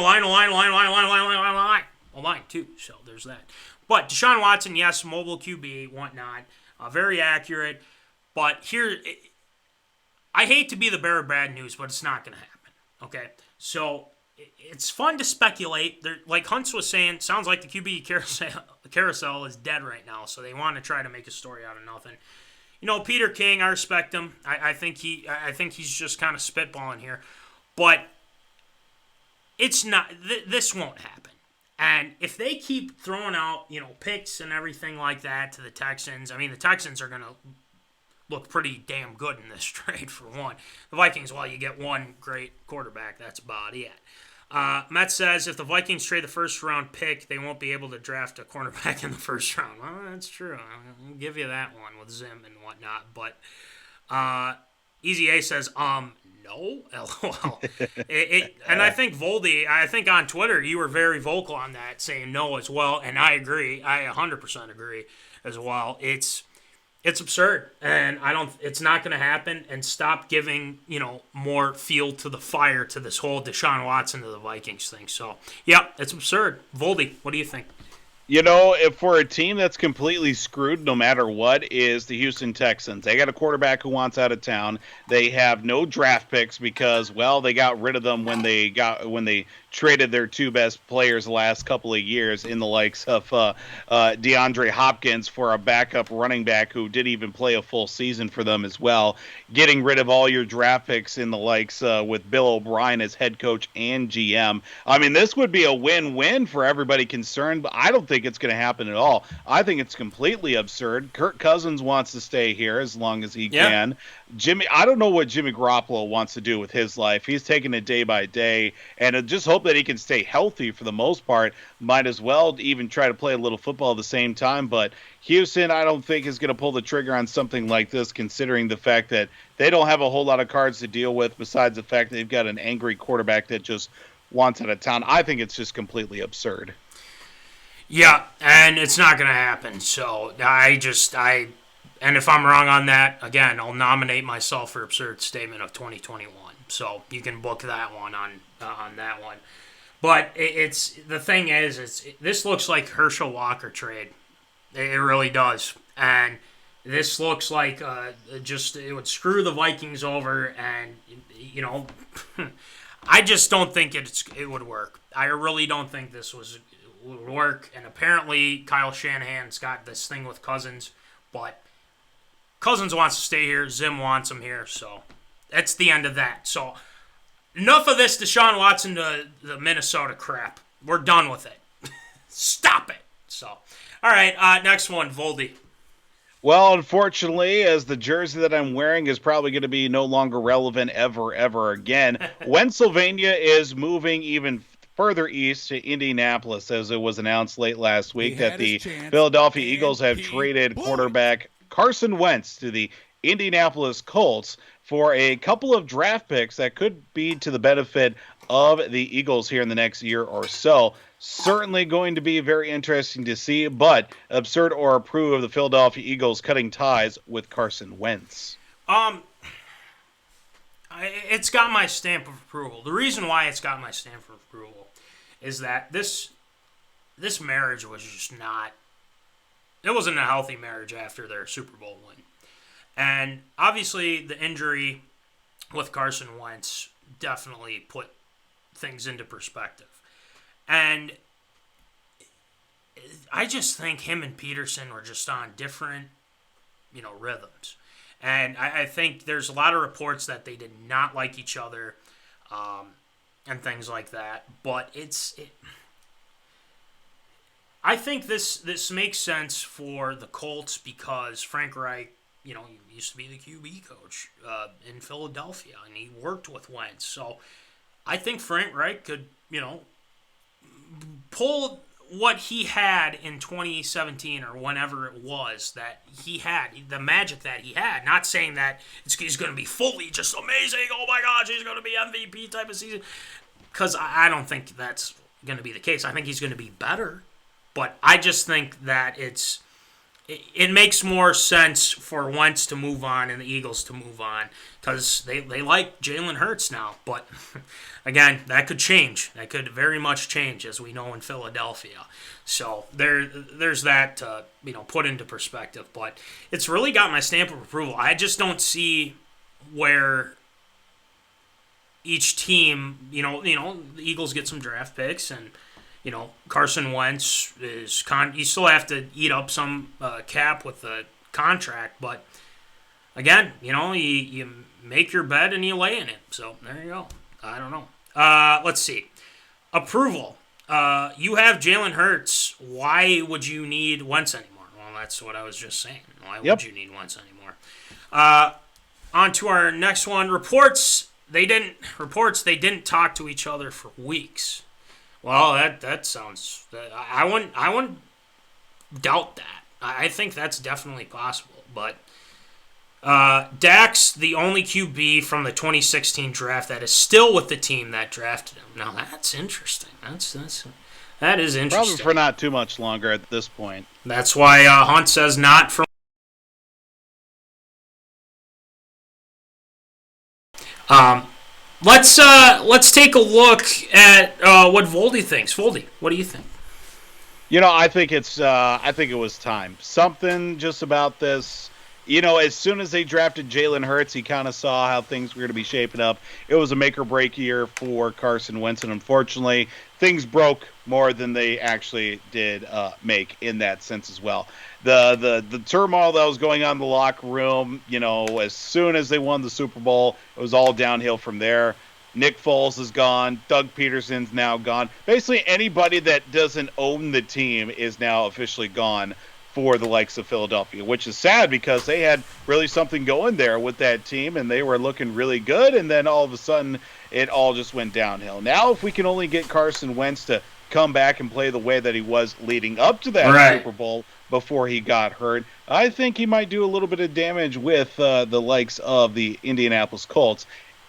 too. So there's that. But Deshaun Watson, yes, mobile QB, whatnot, very accurate. But here, I hate to be the bearer of bad news, but it's not going to happen. Okay, so it's fun to speculate. Like Huntz was saying, sounds like the QB carousel is dead right now. So they want to try to make a story out of nothing. Peter King, I respect him. I think he's just kind of spitballing here, but it's not. This won't happen. And if they keep throwing out, picks and everything like that to the Texans, I mean, the Texans are going to look pretty damn good in this trade, for one. The Vikings, well, you get one great quarterback. That's about it. Matt says, if the Vikings trade the first-round pick, they won't be able to draft a cornerback in the first round. Well, that's true. I'll give you that one with Zim and whatnot. But Easy A says, no, LOL. And I think Voldy, on Twitter, you were very vocal on that, saying no as well, and I agree. I 100% agree as well. It's absurd, and it's not going to happen, and stop giving, more fuel to the fire to this whole Deshaun Watson to the Vikings thing. So, yeah, it's absurd. Voldy, what do you think? If for a team that's completely screwed no matter what is the Houston Texans. They got a quarterback who wants out of town. They have no draft picks because, well, they got rid of them when they traded their 2 best players the last couple of years in the likes of DeAndre Hopkins for a backup running back who didn't even play a full season for them as well. Getting rid of all your draft picks in the likes with Bill O'Brien as head coach and GM. I mean, this would be a win-win for everybody concerned, but I don't think it's going to happen at all. I think it's completely absurd. Kirk Cousins wants to stay here as long as he can. I don't know what Jimmy Garoppolo wants to do with his life. He's taking it day by day, and I just hope that he can stay healthy for the most part. Might as well even try to play a little football at the same time. But Houston, I don't think, is going to pull the trigger on something like this, considering the fact that they don't have a whole lot of cards to deal with besides the fact that they've got an angry quarterback that just wants out of town. I think it's just completely absurd. Yeah, and it's not going to happen. So I And if I'm wrong on that, again, I'll nominate myself for Absurd Statement of 2021. So you can book that one on that one. But it's the thing is, this looks like Herschel Walker trade. It really does. And this looks like it would screw the Vikings over. And, I just don't think it would work. I really don't think this would work. And apparently Kyle Shanahan's got this thing with Cousins. But Cousins wants to stay here. Zim wants him here. So that's the end of that. So enough of this Deshaun Watson to the Minnesota crap. We're done with it. Stop it. So, all right, next one, Voldy. Well, unfortunately, as the jersey that I'm wearing is probably going to be no longer relevant ever again, Pennsylvania is moving even further east to Indianapolis, as it was announced late last week that the Philadelphia Eagles have traded quarterback Carson Wentz to the Indianapolis Colts for a couple of draft picks that could be to the benefit of the Eagles here in the next year or so. Certainly going to be very interesting to see, but absurd or approve of the Philadelphia Eagles cutting ties with Carson Wentz? It's got my stamp of approval. The reason why it's got my stamp of approval is that this marriage was just not... It wasn't a healthy marriage after their Super Bowl win. And obviously the injury with Carson Wentz definitely put things into perspective. And I just think him and Peterson were just on different, rhythms. And I think there's a lot of reports that they did not like each other and things like that. But I think this makes sense for the Colts because Frank Reich, he used to be the QB coach in Philadelphia, and he worked with Wentz. So I think Frank Reich could, pull what he had in 2017 or whenever it was that he had, the magic that he had. Not saying that he's going to be fully just amazing, oh my gosh, he's going to be MVP type of season, because I don't think that's going to be the case. I think he's going to be better, but I just think that it makes more sense for Wentz to move on and the Eagles to move on because they like Jalen Hurts now. But, again, that could change. That could very much change, as we know in Philadelphia. So there's that to put into perspective. But it's really got my stamp of approval. I just don't see where each team, the Eagles get some draft picks and Carson Wentz is you still have to eat up some cap with the contract, but again, you make your bed and you lay in it. So there you go. I don't know. Let's see. Approval. You have Jalen Hurts. Why would you need Wentz anymore? Well, that's what I was just saying. Why would you need Wentz anymore? On to our next one. Reports they didn't talk to each other for weeks. Well, that sounds... I wouldn't doubt that. I think that's definitely possible. But Dak's the only QB from the 2016 draft that is still with the team that drafted him. Now, that's interesting. That is interesting. Probably for not too much longer at this point. That's why Hunt says not for... Let's take a look at what Voldy thinks. Voldy, what do you think? I think it was time. Something just about this. As soon as they drafted Jalen Hurts, he kind of saw how things were going to be shaping up. It was a make or break year for Carson Wentz, and unfortunately, things broke more than they actually did make in that sense as well. The turmoil that was going on in the locker room, as soon as they won the Super Bowl, it was all downhill from there. Nick Foles is gone. Doug Peterson's now gone. Basically, anybody that doesn't own the team is now officially gone for the likes of Philadelphia, which is sad because they had really something going there with that team, and they were looking really good, and then all of a sudden, it all just went downhill. Now, if we can only get Carson Wentz to come back and play the way that he was leading up to that Super Bowl before he got hurt, I think he might do a little bit of damage with the likes of the Indianapolis Colts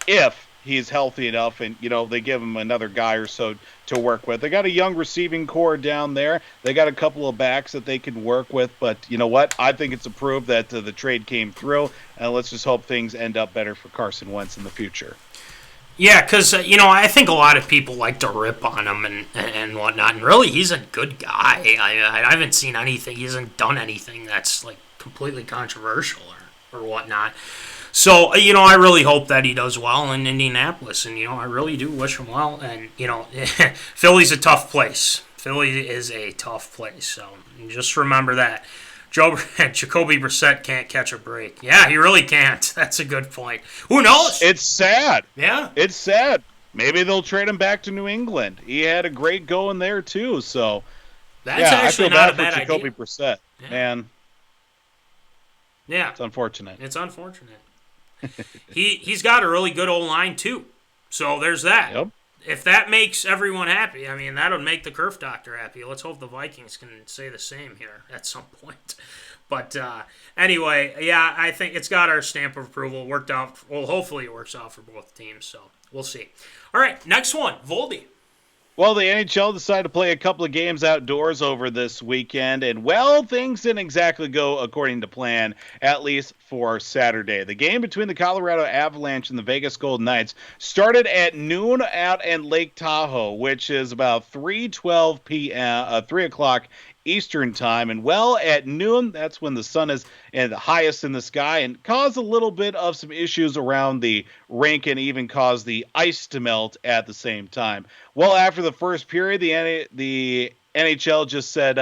if he's healthy enough and, they give him another guy or so to work with. They got a young receiving core down there. They got a couple of backs that they can work with. But you know what? I think it's a proof that the trade came through. And let's just hope things end up better for Carson Wentz in the future. Yeah, because, I think a lot of people like to rip on him and whatnot. And really, he's a good guy. I haven't seen anything. He hasn't done anything that's, like, completely controversial or whatnot. So, I really hope that he does well in Indianapolis. And, I really do wish him well. And, Philly's a tough place. Philly is a tough place. So, just remember that. Jacoby Brissett can't catch a break. Yeah, he really can't. That's a good point. Who knows? It's sad. Yeah. It's sad. Maybe they'll trade him back to New England. He had a great going there, too. So, that's actually not a bad idea. Jacoby Brissett. Yeah. Man. Yeah. It's unfortunate. It's unfortunate. He's got a really good O-line, too. So, there's that. Yep. If that makes everyone happy, that would make the Kerf Doctor happy. Let's hope the Vikings can say the same here at some point. But anyway, yeah, I think it's got our stamp of approval. It worked out. Well, hopefully it works out for both teams, so we'll see. All right, next one, Voldy. Well, the NHL decided to play a couple of games outdoors over this weekend, and, things didn't exactly go according to plan, at least for Saturday. The game between the Colorado Avalanche and the Vegas Golden Knights started at noon out in Lake Tahoe, which is about 3:12 p.m., 3 o'clock Eastern time. And, at noon, that's when the sun is at the highest in the sky and caused a little bit of some issues around the rink and even caused the ice to melt at the same time. Well, after the first period, the NHL just said,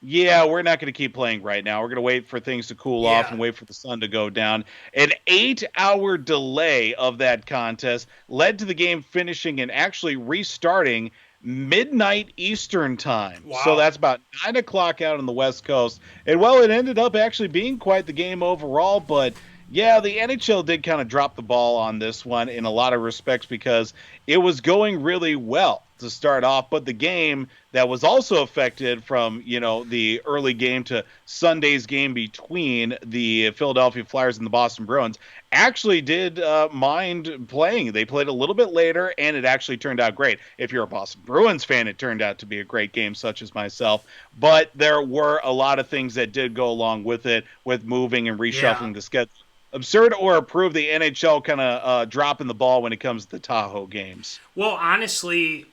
we're not going to keep playing right now. We're going to wait for things to cool off and wait for the sun to go down. An 8-hour delay of that contest led to the game finishing and actually restarting midnight Eastern time. Wow. So that's about 9 o'clock out on the West Coast. And, it ended up actually being quite the game overall, but yeah, the NHL did kind of drop the ball on this one in a lot of respects because it was going really well to start off, but the game that was also affected from, the early game to Sunday's game between the Philadelphia Flyers and the Boston Bruins actually did mind playing. They played a little bit later, and it actually turned out great. If you're a Boston Bruins fan, it turned out to be a great game, such as myself, but there were a lot of things that did go along with it, with moving and reshuffling the schedule. Absurd or approve the NHL kind of dropping the ball when it comes to the Tahoe games? Well, honestly,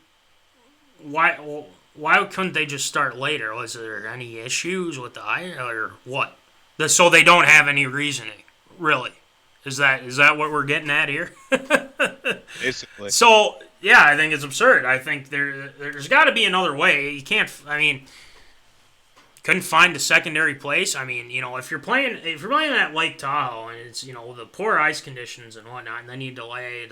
why couldn't they just start later? Was there any issues with the iron or what? So they don't have any reasoning, really? Is that what we're getting at here? Basically. So yeah, I think it's absurd. I think there's got to be another way. You can't. Couldn't find a secondary place. If you're playing at Lake Tahoe and it's the poor ice conditions and whatnot, and then you delay.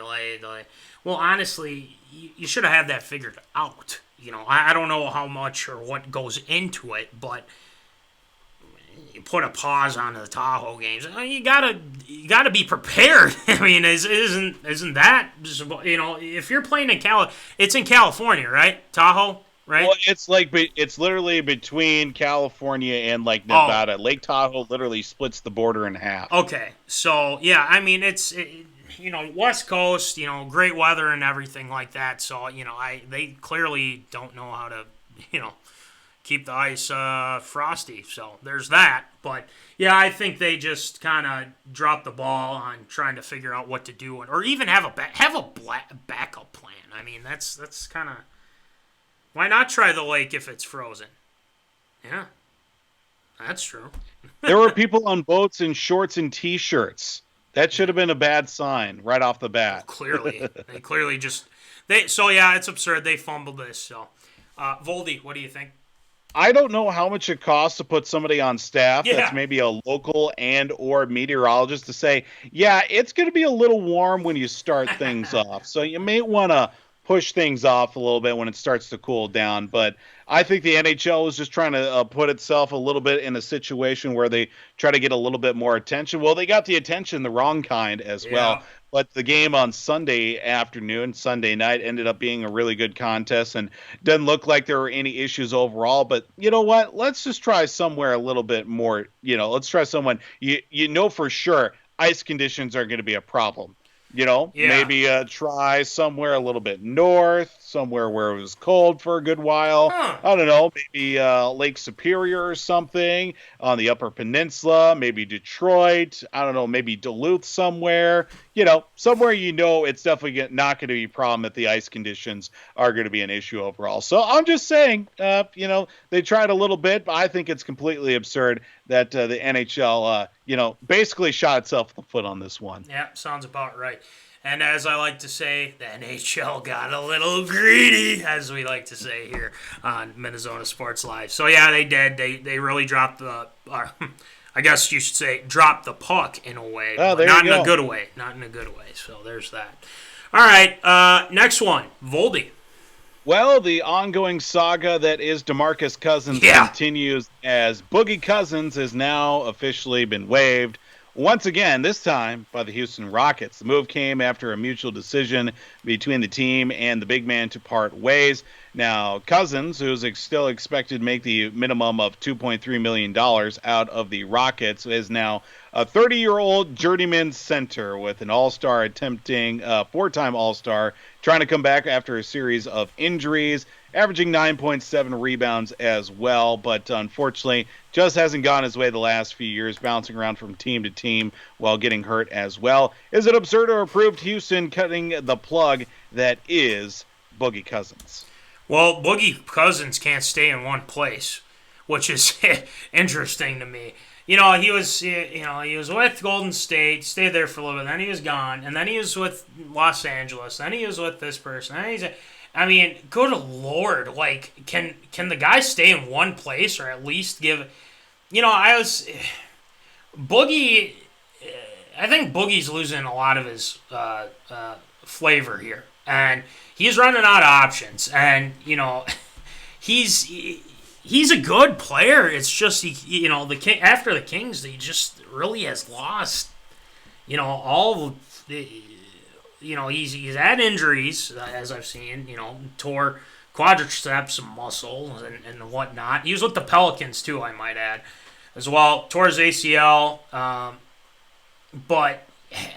Well, honestly, you should have had that figured out. I don't know how much or what goes into it, but you put a pause on the Tahoe games. You gotta be prepared. Isn't that if you're playing in it's in California, right? Tahoe. Right? Well, it's literally between California and Nevada. Oh. Lake Tahoe literally splits the border in half. Okay, so yeah, it's West Coast, great weather and everything like that. So they clearly don't know how to keep the ice frosty. So there's that. But yeah, I think they just kind of dropped the ball on trying to figure out what to do, or even have a backup plan. That's kind of. Why not try the lake if it's frozen? Yeah, that's true. There were people on boats in shorts and T-shirts. That should have been a bad sign right off the bat. Clearly. They clearly just... So, yeah, it's absurd. They fumbled this. So, Voldy, what do you think? I don't know how much it costs to put somebody on staff that's maybe a local and or meteorologist to say, it's going to be a little warm when you start things off. So you may want to push things off a little bit when it starts to cool down. But I think the NHL is just trying to put itself a little bit in a situation where they try to get a little bit more attention. Well, they got the attention, the wrong kind as well. But the game on Sunday night ended up being a really good contest and doesn't look like there were any issues overall. But you know what? Let's just try somewhere a little bit more. Let's try someone, for sure ice conditions are going to be a problem. Maybe try somewhere a little bit north, somewhere where it was cold for a good while. I don't know, maybe Lake Superior or something on the Upper Peninsula, maybe Detroit. I don't know, maybe Duluth somewhere. Somewhere it's definitely not going to be a problem if the ice conditions are going to be an issue overall. So I'm just saying, they tried a little bit, but I think it's completely absurd that the NHL, basically shot itself in the foot on this one. Yeah, sounds about right. And as I like to say, the NHL got a little greedy, as we like to say here on MinneZona Sports Live. So, yeah, they did. They really dropped the I guess you should say dropped the puck in a way. Oh, but not in a good way. Not in a good way. So there's that. All right, next one, Voldy. Well, the ongoing saga that is DeMarcus Cousins continues as Boogie Cousins has now officially been waived. Once again, this time by the Houston Rockets. The move came after a mutual decision between the team and the big man to part ways. Now, Cousins, who's still expected to make the minimum of $2.3 million out of the Rockets, is now a 30-year-old journeyman center with an all-star attempting, four-time all-star, trying to come back after a series of injuries, averaging 9.7 rebounds as well, but unfortunately just hasn't gone his way the last few years, bouncing around from team to team while getting hurt as well. Is it absurd or approved Houston cutting the plug that is Boogie Cousins? Well, Boogie Cousins can't stay in one place, which is interesting to me. He was with Golden State, stayed there for a little bit, then he was gone, and then he was with Los Angeles, then he was with this person, good Lord, can the guy stay in one place or at least give, Boogie, I think Boogie's losing a lot of his flavor here, and he's running out of options, and, he's a good player. It's just, the King, after the Kings, he just really has lost, all the, he's had injuries, as I've seen, tore quadriceps muscle and whatnot. He was with the Pelicans, too, I might add, as well. Tore his ACL. But,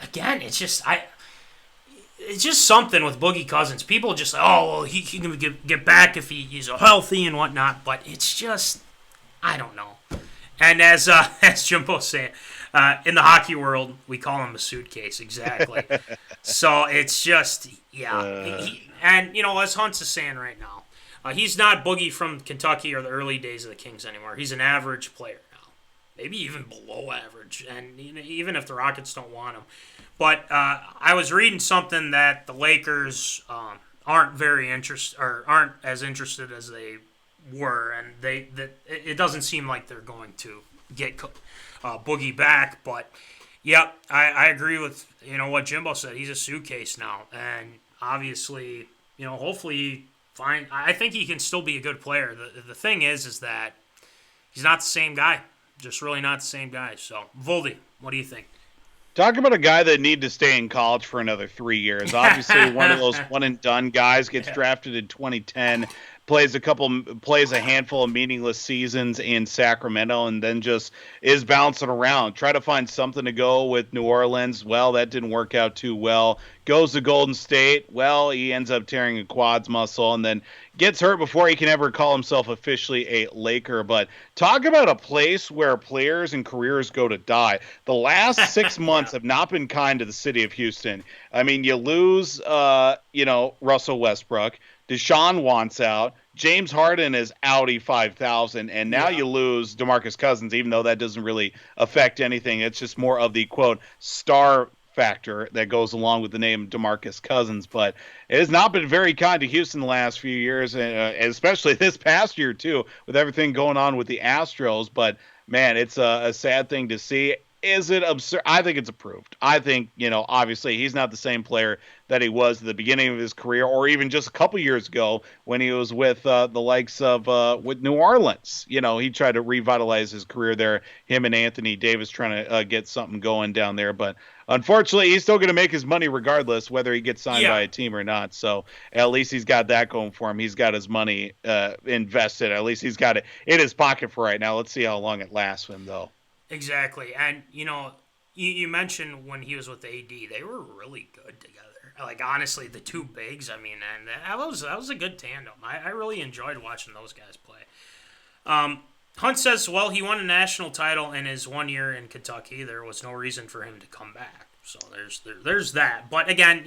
again, it's just something with Boogie Cousins. People just say, he can get back if he's healthy and whatnot. But it's just, I don't know. And as Jimbo said, in the hockey world, we call him a suitcase, exactly. So it's just, as Hunt's is saying right now, he's not Boogie from Kentucky or the early days of the Kings anymore. He's an average player now, maybe even below average, and even if the Rockets don't want him. But I was reading something that the Lakers aren't as interested as they were, and it doesn't seem like they're going to get Boogie back. But I agree with what Jimbo said. He's a suitcase now, and obviously hopefully I think he can still be a good player. The thing is that he's not the same guy, just really not the same guy. So Voldy, what do you think? Talk about a guy that need to stay in college for another 3 years. Obviously, one of those one-and-done guys gets drafted in 2010, plays a handful of meaningless seasons in Sacramento, and then just is bouncing around. Try to find something to go with New Orleans. Well, that didn't work out too well. Goes to Golden State. Well, he ends up tearing a quads muscle and then gets hurt before he can ever call himself officially a Laker. But talk about a place where players and careers go to die. The last 6 months have not been kind to the city of Houston. I mean, you lose, Russell Westbrook. Deshaun wants out. James Harden is Audi 5000, and now you lose DeMarcus Cousins, even though that doesn't really affect anything. It's just more of the, quote, star factor that goes along with the name DeMarcus Cousins. But it has not been very kind to Houston the last few years, and especially this past year, too, with everything going on with the Astros. But, man, it's a sad thing to see. Is it absurd? I think it's approved. I think, obviously he's not the same player that he was at the beginning of his career or even just a couple years ago when he was with the likes of with New Orleans. He tried to revitalize his career there, him and Anthony Davis trying to get something going down there. But unfortunately, he's still going to make his money regardless, whether he gets signed by a team or not. So at least he's got that going for him. He's got his money invested. At least he's got it in his pocket for right now. Let's see how long it lasts for him, though. Exactly. And, you mentioned when he was with AD, they were really good together. Like, honestly, the two bigs, I mean, and that was a good tandem. I really enjoyed watching those guys play. Hunt says, well, he won a national title in his 1 year in Kentucky. There was no reason for him to come back. So there's that. But again,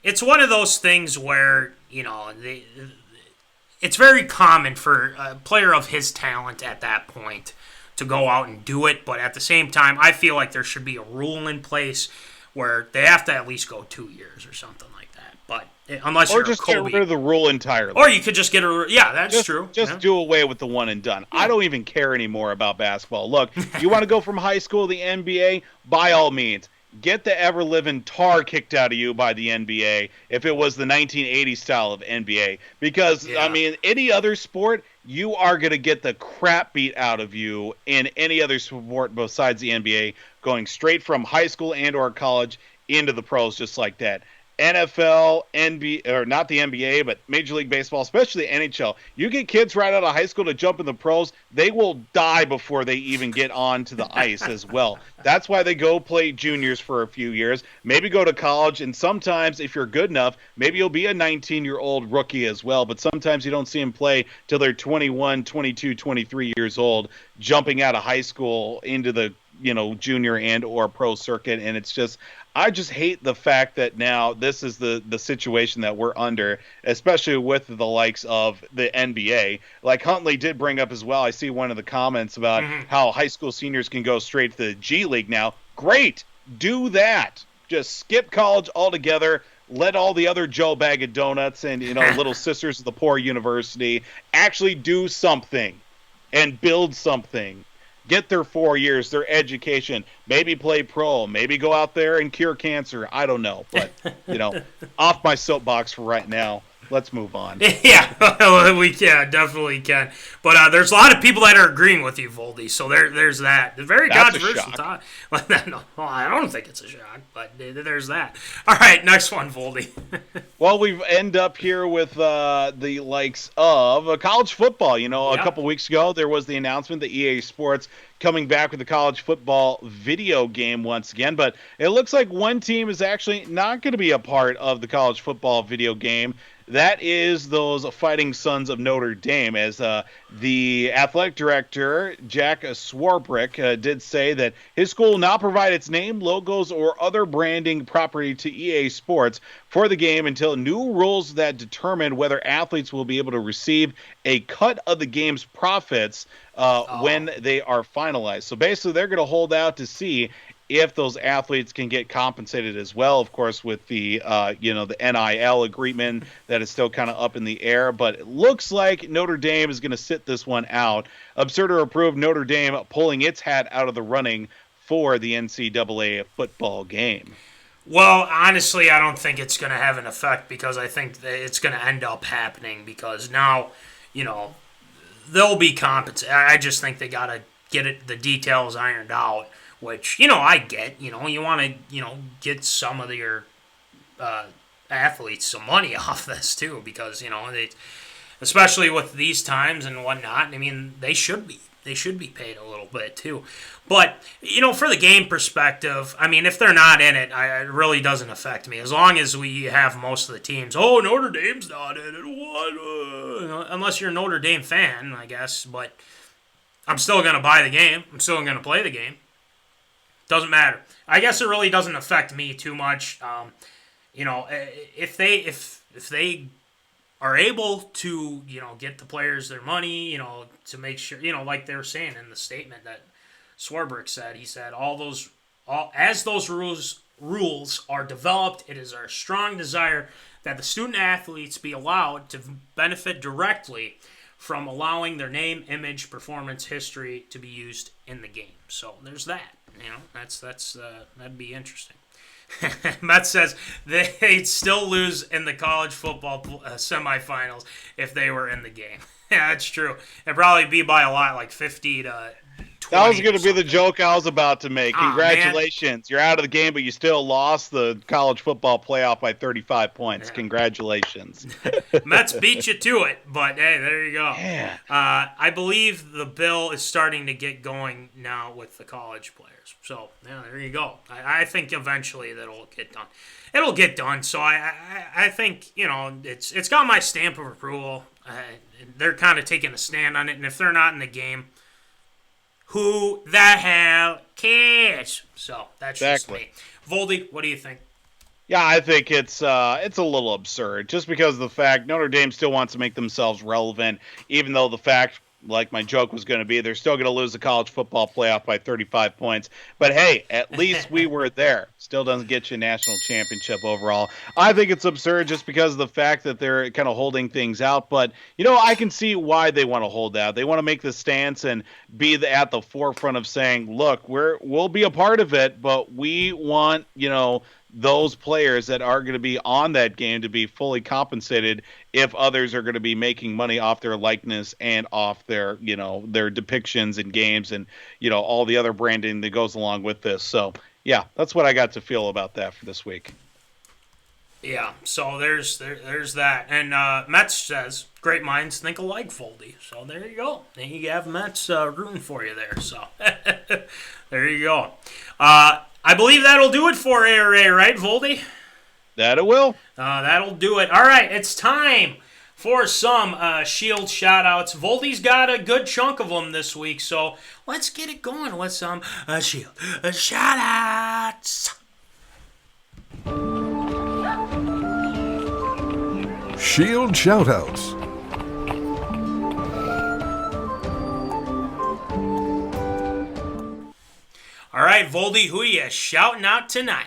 it's one of those things where, it's very common for a player of his talent at that point to go out and do it. But at the same time, I feel like there should be a rule in place where they have to at least go 2 years or something like that. But unless or you're just Kobe, get rid of the rule entirely. or you could just get that's true. Just do away with the one and done. Yeah. I don't even care anymore about basketball. Look, you want to go from high school to the NBA? By all means. Get the ever-living tar kicked out of you by the NBA if it was the 1980s style of NBA. Because, any other sport, you are going to get the crap beat out of you in any other sport besides the NBA, going straight from high school and or college into the pros just like that. NFL, NBA, or not the NBA, but Major League Baseball, especially NHL. You get kids right out of high school to jump in the pros, they will die before they even get onto the ice as well. That's why they go play juniors for a few years, maybe go to college, and sometimes, if you're good enough, maybe you'll be a 19-year-old rookie as well, but sometimes you don't see them play till they're 21, 22, 23 years old, jumping out of high school into the junior and or pro circuit, and it's just, I just hate the fact that now this is the situation that we're under, especially with the likes of the NBA. Like Huntley did bring up as well, I see one of the comments about how high school seniors can go straight to the G League now. Great, do that. Just skip college altogether. Let all the other Joe Bag of Donuts and little sisters of the poor university actually do something and build something. Get their 4 years, their education, maybe play pro, maybe go out there and cure cancer. I don't know. But, off my soapbox for right now. Let's move on. Yeah, we can, definitely can. But there's a lot of people that are agreeing with you, Voldy, so there's that. Very controversial topic. No, I don't think it's a shock, but there's that. All right, next one, Voldy. Well, we end up here with the likes of college football. A couple weeks ago, there was the announcement that EA Sports coming back with the college football video game once again, but it looks like one team is actually not going to be a part of the college football video game. That is those Fighting Sons of Notre Dame, as the athletic director, Jack Swarbrick, did say that his school will not provide its name, logos, or other branding property to EA Sports for the game until new rules that determine whether athletes will be able to receive a cut of the game's profits when they are finalized. So basically, they're going to hold out to see if those athletes can get compensated as well, of course, with the the NIL agreement that is still kind of up in the air. But it looks like Notre Dame is going to sit this one out. Absurder approved Notre Dame pulling its hat out of the running for the NCAA football game. Well, honestly, I don't think it's going to have an effect because I think that it's going to end up happening because now, they'll be compensated. I just think they got to get the details ironed out. Which, I get, you want to, get some of your athletes some money off this, too, because, they, especially with these times and whatnot, I mean, they should be paid a little bit, too. But, for the game perspective, I mean, if they're not in it, it really doesn't affect me. As long as we have most of the teams, Notre Dame's not in it, what? Unless you're a Notre Dame fan, I guess, but I'm still going to buy the game. I'm still going to play the game. Doesn't matter. I guess it really doesn't affect me too much. If they are able to, get the players their money, to make sure, like they were saying in the statement that Swarbrick said, he said, as those rules are developed, it is our strong desire that the student athletes be allowed to benefit directly from allowing their name, image, performance, history to be used in the game. So there's that. That'd be interesting. Matt says they'd still lose in the college football semifinals if they were in the game. Yeah, that's true. It'd probably be by a lot, like 50 to That was going to be the joke I was about to make. Congratulations. Man. You're out of the game, but you still lost the college football playoff by 35 points. Yeah. Congratulations. Mets beat you to it, but hey, there you go. Yeah. I believe the bill is starting to get going now with the college players. So, yeah, there you go. I think eventually that'll get done. It'll get done. So I think, it's got my stamp of approval. They're kind of taking a stand on it, and if they're not in the game, who the hell cares? So that's just me. Voldy, what do you think? Yeah, I think it's a little absurd just because of the fact Notre Dame still wants to make themselves relevant, even though the fact, like my joke was going to be, they're still going to lose the college football playoff by 35 points. But hey, at least we were there. Still doesn't get you a national championship overall. I think it's absurd just because of the fact that they're kind of holding things out. But, I can see why they want to hold out. They want to make the stance and be at the forefront of saying, look, we'll be a part of it, but we want, those players that are going to be on that game to be fully compensated if others are going to be making money off their likeness and off their, their depictions in games and, all the other branding that goes along with this. So, yeah, that's what I got to feel about that for this week. Yeah, so there's that. And Mets says, great minds think alike, Foldy. So there you go. And you have Mets rooting for you there. So there you go. I believe that'll do it for ARA, right, Voldy? That it will. That'll do it. All right, it's time for some Shield shout-outs. Voldy's got a good chunk of them this week, so let's get it going with some Shield shout-outs. Shield shout-outs. All right, Voldy, who are you shouting out tonight?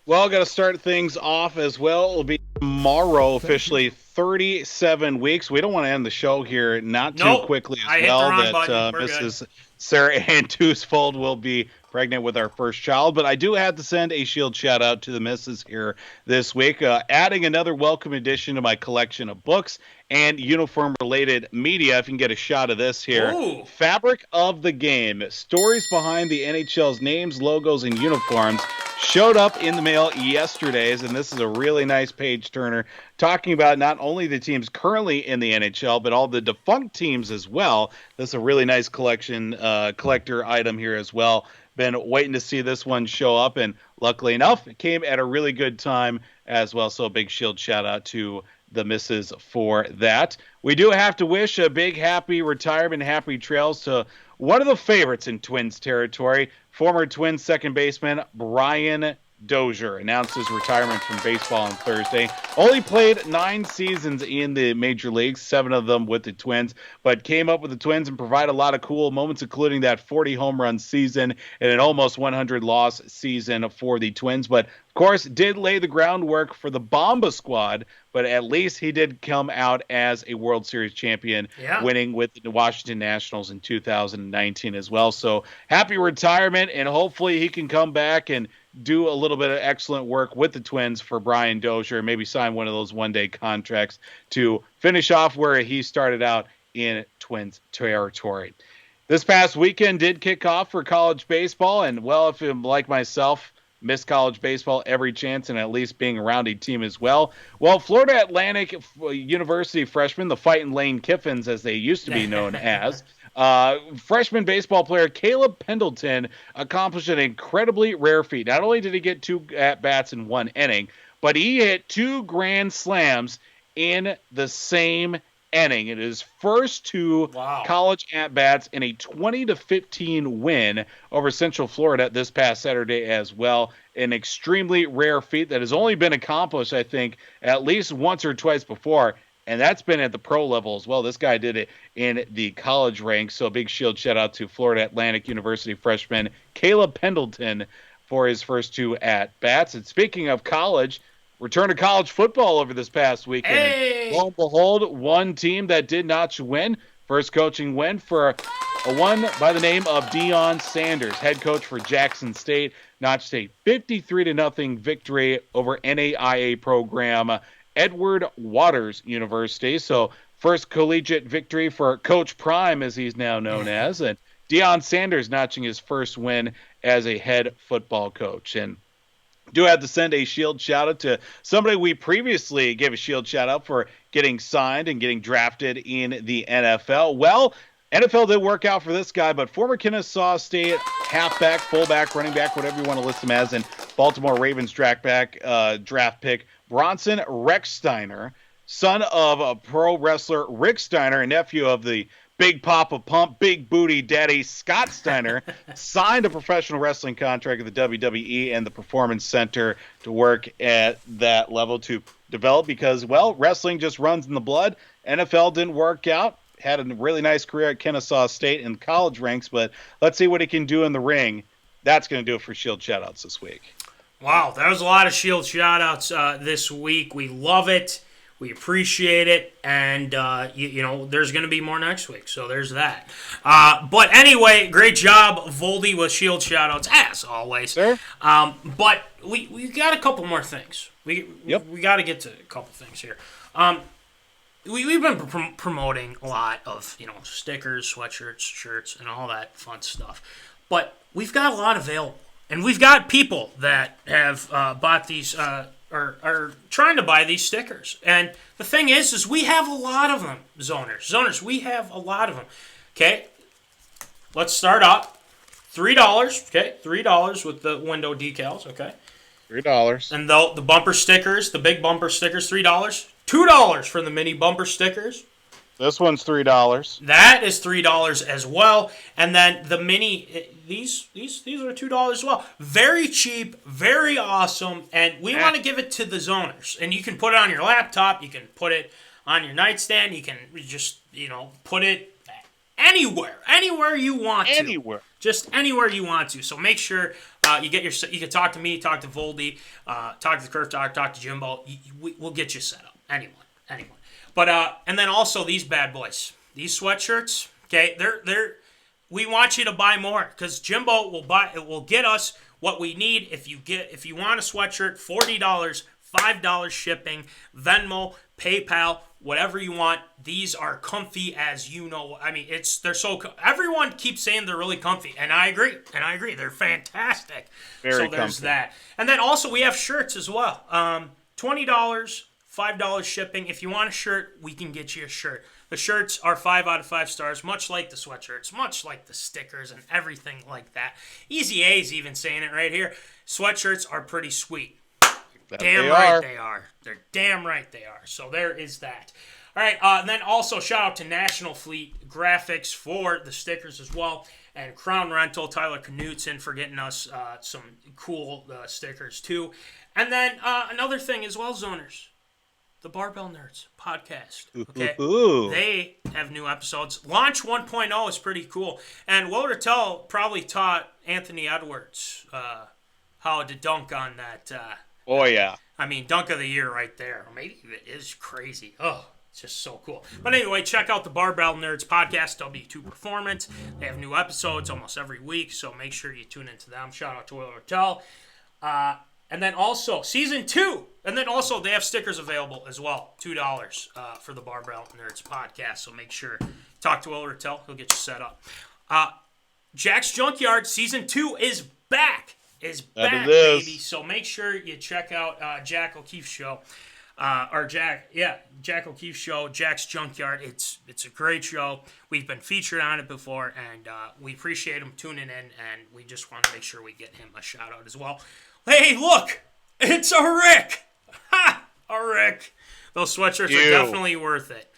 Well, got to start things off as well. It'll be tomorrow, officially 37 weeks. We don't want to end the show here not too quickly as well. That Mrs. Sarah Ann Deucefold will be pregnant with our first child. But I do have to send a Shield shout out to the missus here this week, adding another welcome addition to my collection of books and uniform-related media. If you can get a shot of this here. Ooh. Fabric of the Game. Stories behind the NHL's names, logos, and uniforms showed up in the mail yesterday's, and this is a really nice page-turner talking about not only the teams currently in the NHL, but all the defunct teams as well. This is a really nice collector item here as well. Been waiting to see this one show up, and luckily enough, it came at a really good time as well. So a big Shield shout-out to the missus for that. We do have to wish a big happy retirement, happy trails to one of the favorites in Twins territory, former Twins second baseman Brian Dozier announced his retirement from baseball on Thursday. Only played 9 seasons in the major leagues, 7 of them with the Twins, but came up with the Twins and provided a lot of cool moments, including that 40 home run season and an almost 100 loss season for the Twins. But of course, did lay the groundwork for the Bomba squad, but at least he did come out as a World Series champion, winning with the Washington Nationals in 2019 as well. So happy retirement, and hopefully he can come back and do a little bit of excellent work with the Twins for Brian Dozier, maybe sign one of those one-day contracts to finish off where he started out in Twins territory. This past weekend did kick off for college baseball, and, well, if you're like myself, missed college baseball every chance and at least being around a team as well. Well, Florida Atlantic University freshman, the Fightin' Lane Kiffins, as they used to be known as, freshman baseball player Caleb Pendleton accomplished an incredibly rare feat. Not only did he get 2 at-bats in 1 inning, but he hit 2 grand slams in the same inning. It is first 2 college at-bats in a 20-15 win over Central Florida this past Saturday as well. An extremely rare feat that has only been accomplished, I think, at least once or twice before, and that's been at the pro level as well. This guy did it in the college ranks, so a big Shield shout-out to Florida Atlantic University freshman Caleb Pendleton for his first 2 at-bats. And speaking of college, return to college football over this past weekend. Hey! Lo and behold, one team that did not win. First coaching win for one by the name of Deion Sanders, head coach for Jackson State. Notched a 53-0 victory over NAIA program Edward Waters University. So first collegiate victory for Coach Prime, as he's now known as. And Deion Sanders notching his first win as a head football coach. And do have to send a Shield shout out to somebody we previously gave a Shield shout out for getting signed and getting drafted in the NFL. Well, NFL did work out for this guy, but former Kennesaw State halfback, fullback, running back, whatever you want to list him as, and Baltimore Ravens draft pick Bronson Recksteiner, son of a pro wrestler Rick Steiner, and nephew of the Big Papa Pump, Big Booty Daddy Scott Steiner, signed a professional wrestling contract at the WWE and the Performance Center to work at that level to develop because, well, wrestling just runs in the blood. NFL didn't work out. Had a really nice career at Kennesaw State in college ranks, but let's see what he can do in the ring. That's going to do it for Shield shoutouts this week. Wow, that was a lot of Shield shoutouts this week. We love it. We appreciate it, and you know there's going to be more next week, so there's that. But anyway, great job, Voldy, with Shield shoutouts as always. Sure. But we got a couple more things. We got to get to a couple things here. We've been promoting a lot of stickers, sweatshirts, shirts, and all that fun stuff, but we've got a lot available, and we've got people that have bought these. Are trying to buy these stickers. And the thing is we have a lot of them, Zoners. We have a lot of them. Okay? Let's start up. $3. Okay? $3 with the window decals. Okay? $3. And the bumper stickers, the big bumper stickers, $3. $2 for the mini bumper stickers. This one's $3. That is $3 as well. And then the mini, these are $2 as well. Very cheap, very awesome, and we want to give it to the Zoners. And you can put it on your laptop, you can put it on your nightstand, you can just put it anywhere you want to. Anywhere. Just anywhere you want to. So make sure you can talk to me, talk to Voldy, talk to the Curve Talk, talk to Jimbo. We'll get you set up. Anyone. But and then also these bad boys, these sweatshirts. Okay, we want you to buy more because Jimbo will get us what we need. If you want a sweatshirt, $40, $5 shipping, Venmo, PayPal, whatever you want. These are comfy as you know. I mean, they're so. Everyone keeps saying they're really comfy, and I agree. They're fantastic. Very so comfy. there's that, and then also we have shirts as well. $20. $5 shipping. If you want a shirt, we can get you a shirt. The shirts are 5 out of 5 stars, much like the sweatshirts, much like the stickers and everything like that. Easy A's even saying it right here. Sweatshirts are pretty sweet. Damn right they are. They're damn right they are. So there is that. All right, and then also shout out to National Fleet Graphics for the stickers as well, and Crown Rental, Tyler Knutson for getting us some cool stickers too. And then another thing as well, Zoners. The Barbell Nerds podcast. Okay, they have new episodes. Launch 1.0 is pretty cool, and Will Rattel probably taught Anthony Edwards how to dunk on that. Oh yeah, I mean, dunk of the year right there. Maybe it is crazy. Oh, it's just so cool. But anyway, check out the Barbell Nerds podcast, W2 Performance. They have new episodes almost every week, so make sure you tune into them. Shout out to Will Rattel. And then also, Season 2. And then also, they have stickers available as well. $2 for the Barbell Nerds podcast. So make sure, talk to Will Rattel. He'll get you set up. Jack's Junkyard Season 2 is back. Baby. So make sure you check out Jack O'Keefe's show. Jack O'Keefe's show, Jack's Junkyard. It's a great show. We've been featured on it before, and we appreciate him tuning in, and we just want to make sure we get him a shout-out as well. Hey, look! It's a Rick! Ha! A Rick! Those sweatshirts are definitely worth it.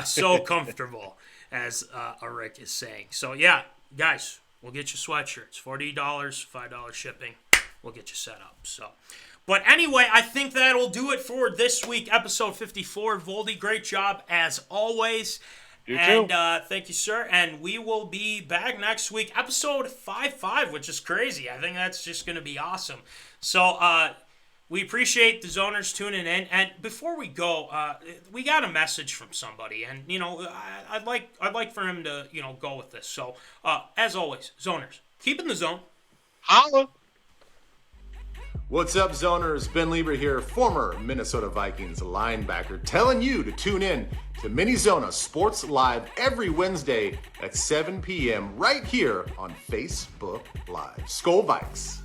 So comfortable, as a Rick is saying. So, yeah, guys, we'll get you sweatshirts. $40, $5 shipping. We'll get you set up. So, but anyway, I think that'll do it for this week, episode 54. Voldy, great job, as always. And thank you, sir. And we will be back next week, episode 55, which is crazy. I think that's just going to be awesome. So we appreciate the Zoners tuning in. And before we go, we got a message from somebody, and I'd like for him to go with this. So as always, Zoners, keep in the zone. Holla. What's up, Zoners? Ben Lieber here, former Minnesota Vikings linebacker, telling you to tune in to MinneZona Sports Live every Wednesday at 7 p.m. right here on Facebook Live. Skol Vikes!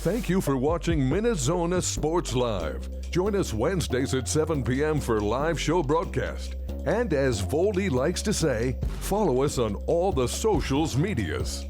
Thank you for watching MinneZona Sports Live. Join us Wednesdays at 7 p.m. for live show broadcast. And as Voldy likes to say, follow us on all the socials medias.